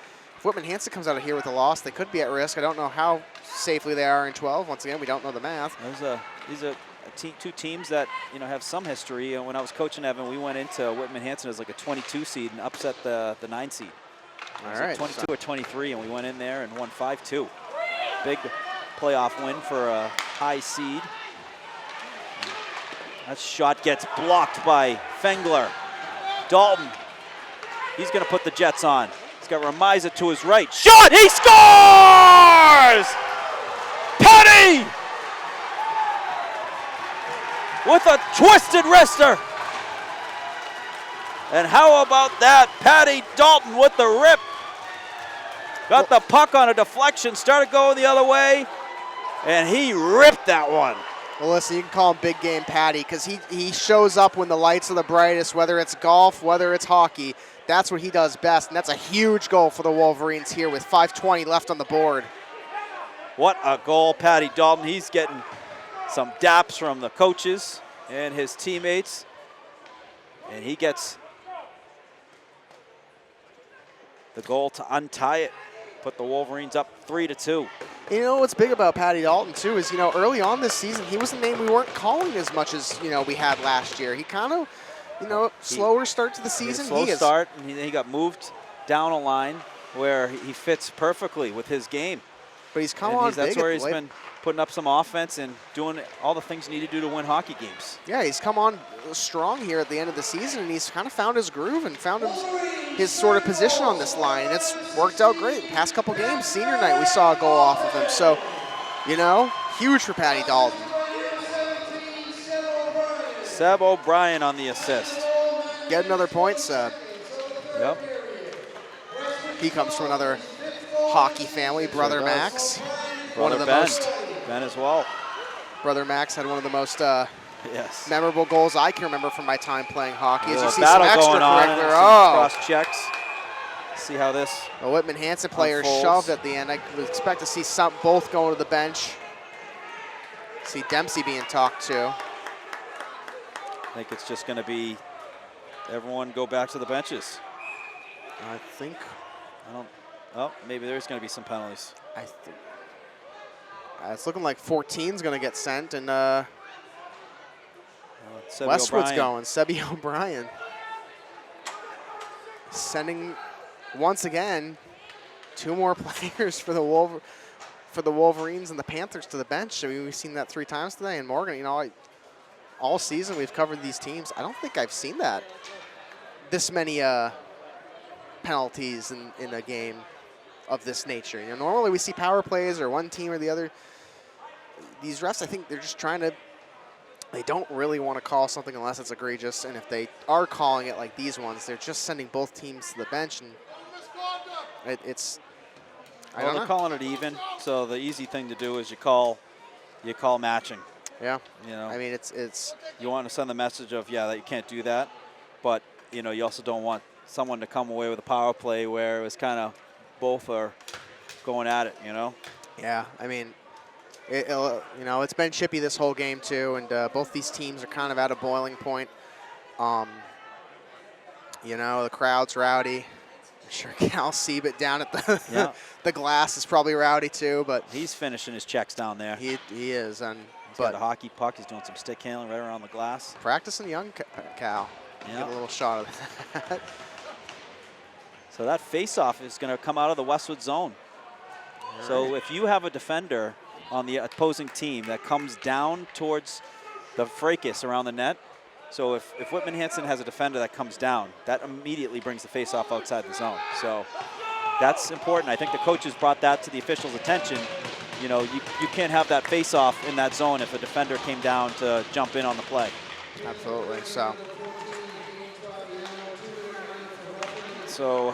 Whitman-Hanson comes out of here with a loss, they could be at risk. I don't know how safely they are in 12. Once again, we don't know the math. two teams that have some history. And when I was coaching Evan, we went into Whitman-Hanson as like a 22 seed and upset the 9 seed. All It was right, like 22 or 23, and we went in there and won 5-2. Big playoff win for a high seed. That shot gets blocked by Fengler. Dalton, he's going to put the Jets on. He's got Ramiza to his right. Shot, he scores! Petty! With a twisted wrister. And how about that? Patty Dalton with the rip. Got the puck on a deflection, started going the other way, and he ripped that one. Well, listen, you can call him Big Game Patty because he shows up when the lights are the brightest, whether it's golf, whether it's hockey. That's what he does best, and that's a huge goal for the Wolverines here with 5:20 left on the board. What a goal, Patty Dalton. He's getting some daps from the coaches and his teammates, and he gets the goal to untie it, put the Wolverines up 3-2. You know what's big about Patty Dalton, too, is, early on this season, he was a name we weren't calling as much as, we had last year. He kind of, slower start to the season. Slow start, and he got moved down a line where he fits perfectly with his game. But he's come on That's big where he's been putting up some offense and doing all the things you need to do to win hockey games. Yeah, he's come on strong here at the end of the season, and he's kind of found his groove and found his sort of position on this line. And it's worked out great. The past couple games, senior night, we saw a goal off of him. So, huge for Patty Dalton. Seb O'Brien on the assist. Get another point, Seb. Yep. He comes from another hockey family, Brother Max. One of the most. Ben as well. Brother Max had one of the most yes. memorable goals I can remember from my time playing hockey. As you see battle some going on, extracurricular. cross checks. See how this The Whitman-Hanson player unfolds. shoved at the end. I would expect to see both going to the bench. See Dempsey being talked to. I think it's just going to be everyone go back to the benches. I think. Oh, maybe there's going to be some penalties. I think. It's looking like 14's going to get sent, and Sebi Westwood's O'Brien. going. Sebi O'Brien. Sending, once again, 2 more players for the Wolverines and the Panthers to the bench. I mean, we've seen that 3 times today. And Morgan, all season we've covered these teams. I don't think I've seen that. This many penalties in a game of this nature. Normally we see power plays or one team or the other. These refs, I think they're just they don't really want to call something unless it's egregious. And if they are calling it like these ones, they're just sending both teams to the bench. And I don't know. They're calling it even. So the easy thing to do is you call matching. Yeah. I mean, it's. You want to send the message of, that you can't do that. But, you also don't want someone to come away with a power play where it was kind of both are going at it, Yeah, I mean, it's been chippy this whole game too, and both these teams are kind of at a boiling point. The crowd's rowdy. I'm sure Cal Siebert down at the glass is probably rowdy too, but he's finishing his checks down there. He is, and he's got a hockey puck. He's doing some stick handling right around the glass. Practicing young Cal. Get a little shot of that. So that face-off is going to come out of the Westwood zone. All so right. if you have a defender on the opposing team that comes down towards the fracas around the net, so if Whitman-Hanson has a defender that comes down, that immediately brings the face-off outside the zone. So that's important. I think the coaches brought that to the officials' attention. You can't have that face-off in that zone if a defender came down to jump in on the play. Absolutely. So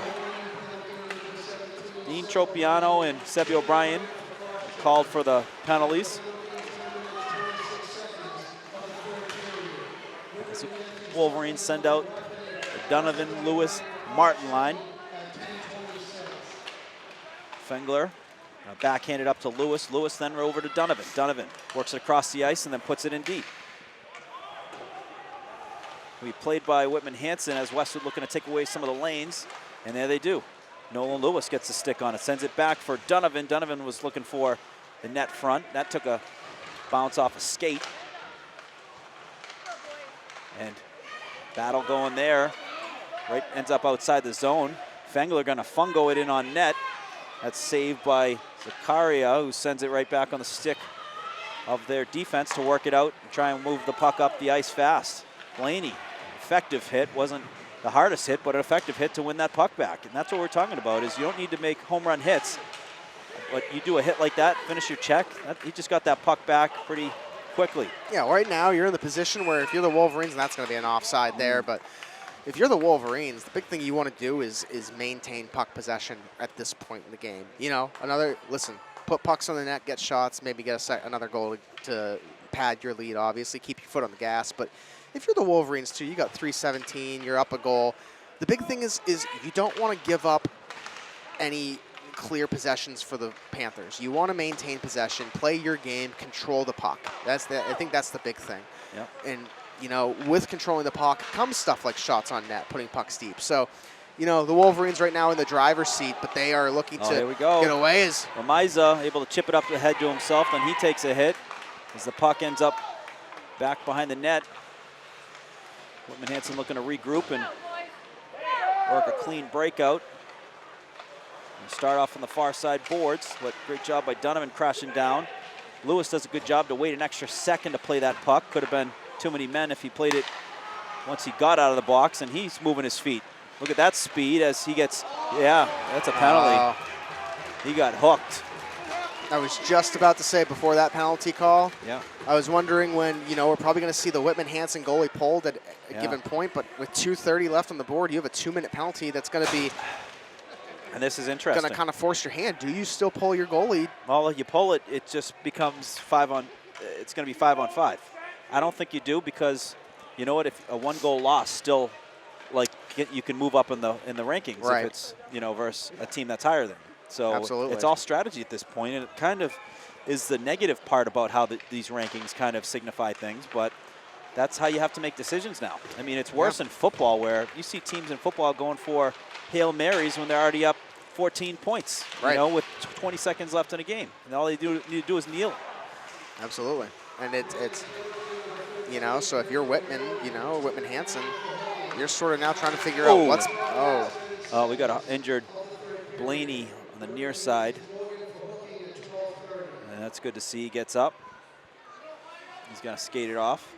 Dean Tropiano and Sebi O'Brien called for the penalties. As the Wolverines send out the Donovan, Lewis, Martin line. Fengler backhanded up to Lewis. Lewis then over to Donovan. Donovan works it across the ice and then puts it in deep. We played by Whitman-Hanson as Westwood looking to take away some of the lanes, and there they do. Nolan Lewis gets a stick on it, sends it back for Donovan. Donovan was looking for the net front. That took a bounce off a skate. And battle going there. Right, ends up outside the zone. Fengler going to fungo it in on net. That's saved by Zakaria, who sends it right back on the stick of their defense to work it out and try and move the puck up the ice fast. Blaney, effective hit. Wasn't the hardest hit, but an effective hit to win that puck back. And that's what we're talking about, is you don't need to make home run hits. But you do a hit like that, finish your check. He just got that puck back pretty quickly. Yeah, right now you're in the position where if you're the Wolverines, and that's going to be an offside there, but if you're the Wolverines, the big thing you want to do is maintain puck possession at this point in the game. You know, put pucks on the net, get shots, maybe get another goal to pad your lead, obviously, keep your foot on the gas. But if you're the Wolverines, too, you got 3:17, you're up a goal. The big thing is you don't want to give up any clear possessions for the Panthers. You want to maintain possession, play your game, control the puck. I think that's the big thing. Yep. And you know, with controlling the puck comes stuff like shots on net, putting pucks deep. So, you know, the Wolverines right now in the driver's seat, but they are looking to get away. As Ramiza able to chip it up ahead to himself, then he takes a hit as the puck ends up back behind the net. Whitman-Hanson looking to regroup and work a clean breakout. And start off on the far side boards, but great job by Donovan crashing down. Lewis does a good job to wait an extra second to play that puck. Could have been too many men if he played it once he got out of the box, and he's moving his feet. Look at that speed as he gets, that's a penalty. He got hooked. I was just about to say before that penalty call, yeah, I was wondering when, you know, we're probably going to see the Whitman-Hanson goalie pulled at a given point, but with 2:30 left on the board, you have a 2-minute penalty that's going to be, and this is interesting, going to kind of force your hand. Do you still pull your goalie? Well, you pull it, it just becomes it's going to be 5 on 5. I don't think you do, because you know what, if a 1-goal loss still, like, you can move up in the rankings, right, if it's, you know, versus a team that's higher than you. So absolutely, it's all strategy at this point, and it kind of is the negative part about how these rankings kind of signify things, but that's how you have to make decisions now. I mean, it's worse in football, where you see teams in football going for Hail Marys when they're already up 14 points, right, you know, with 20 seconds left in a game, and all they need to do is kneel. Absolutely, and it's you know, so if you're Whitman, you know, Whitman-Hanson, you're sort of now trying to figure out what's, we got an injured Blaney on the near side. And that's good to see. He gets up. He's going to skate it off.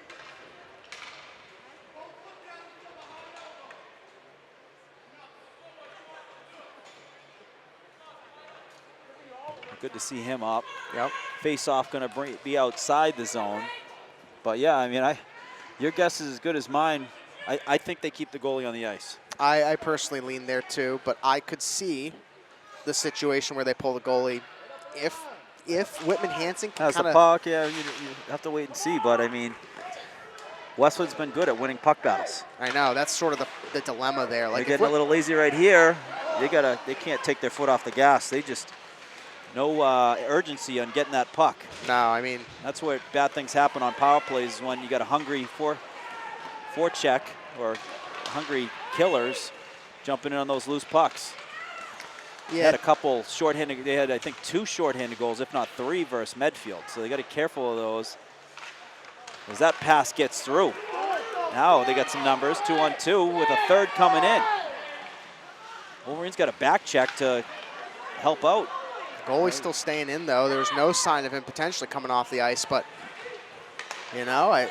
Good to see him up. Yep. Face off going to be outside the zone. But yeah, I mean, your guess is as good as mine. I think they keep the goalie on the ice. I personally lean there too, but I could see the situation where they pull the goalie if Whitman-Hanson has the puck. Yeah, you have to wait and see. But I mean, Westwood's been good at winning puck battles. I know, that's sort of the dilemma there. Like, they're getting a little lazy right here. They can't take their foot off the gas. They just no urgency on getting that puck. No, I mean, that's where bad things happen on power plays, is when you got a hungry forecheck or hungry killers jumping in on those loose pucks. Yeah. They had a couple shorthanded. They had, I think, 2 shorthanded goals, if not 3, versus Medfield. So they got to be careful of those, as that pass gets through. Now they got some numbers, 2-on-2 with a third coming in. Wolverines got a back check to help out. Goalie's still staying in, though. There's no sign of him potentially coming off the ice, but, you know, I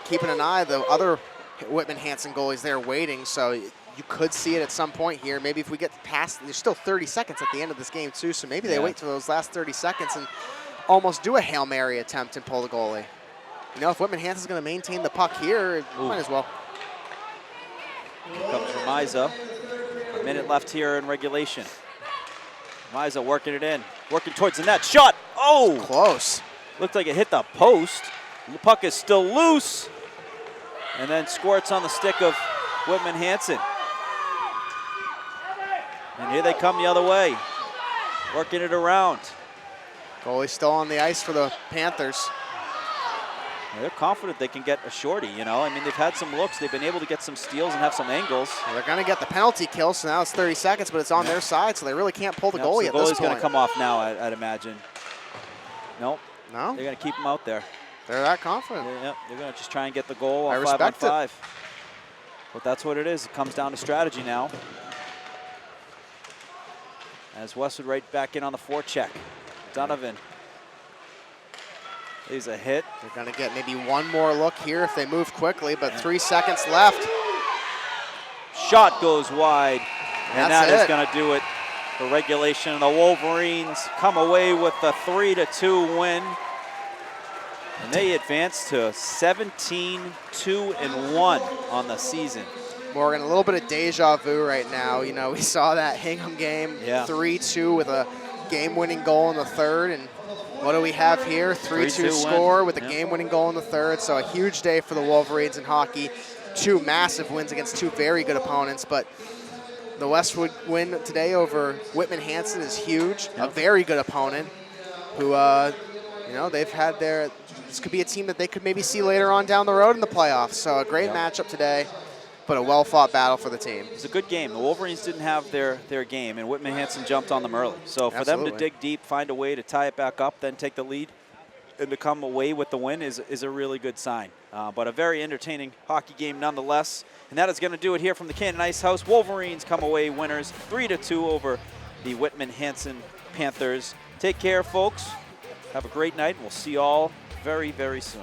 keeping an eye. The other Whitman-Hanson goalies there waiting, so you could see it at some point here. Maybe if we get past, there's still 30 seconds at the end of this game, too, so maybe they wait till those last 30 seconds and almost do a Hail Mary attempt and pull the goalie. You know, if Whitman-Hanson's going to maintain the puck here, might as well. Here comes Ramiza. A minute left here in regulation. Ramiza working it in, working towards the net. Shot! Oh! Close. Looked like it hit the post. The puck is still loose. And then squirts on the stick of Whitman-Hanson. And here they come the other way, working it around. Goalie's still on the ice for the Panthers. They're confident they can get a shorty, you know. I mean, they've had some looks. They've been able to get some steals and have some angles. Well, they're going to get the penalty kill, so now it's 30 seconds, but it's on their side, so they really can't pull the goalie so at this point. The goalie's going to come off now, I'd imagine. Nope. No? They're going to keep him out there. They're that confident. Yeah, they're going to just try and get the goal I on respect 5-on-5. But that's what it is. It comes down to strategy now. As Westwood right back in on the forecheck. Donovan. He's a hit. They're going to get maybe one more look here if they move quickly, but 3 seconds left. Shot goes wide, and That's that is it. going to do it for regulation. The Wolverines come away with a 3-2 win, and they advance to 17-2-1 on the season. Morgan, a little bit of deja vu right now. You know, we saw that Hingham game, 3-2 with a game-winning goal in the third, and what do we have here? 3-2 score with a game-winning goal in the third. So a huge day for the Wolverines in hockey. 2 massive wins against 2 very good opponents, but the Westwood win today over Whitman-Hanson is huge. A very good opponent who, you know, they've had their, this could be a team that they could maybe see later on down the road in the playoffs. So a great matchup today, but a well-fought battle for the team. It's a good game. The Wolverines didn't have their game, and Whitman-Hanson jumped on them early. So for them to dig deep, find a way to tie it back up, then take the lead, and to come away with the win is a really good sign. But a very entertaining hockey game nonetheless. And that is going to do it here from the Cannon Ice House. Wolverines come away winners 3-2 over the Whitman-Hanson Panthers. Take care, folks. Have a great night. We'll see you all very, very soon.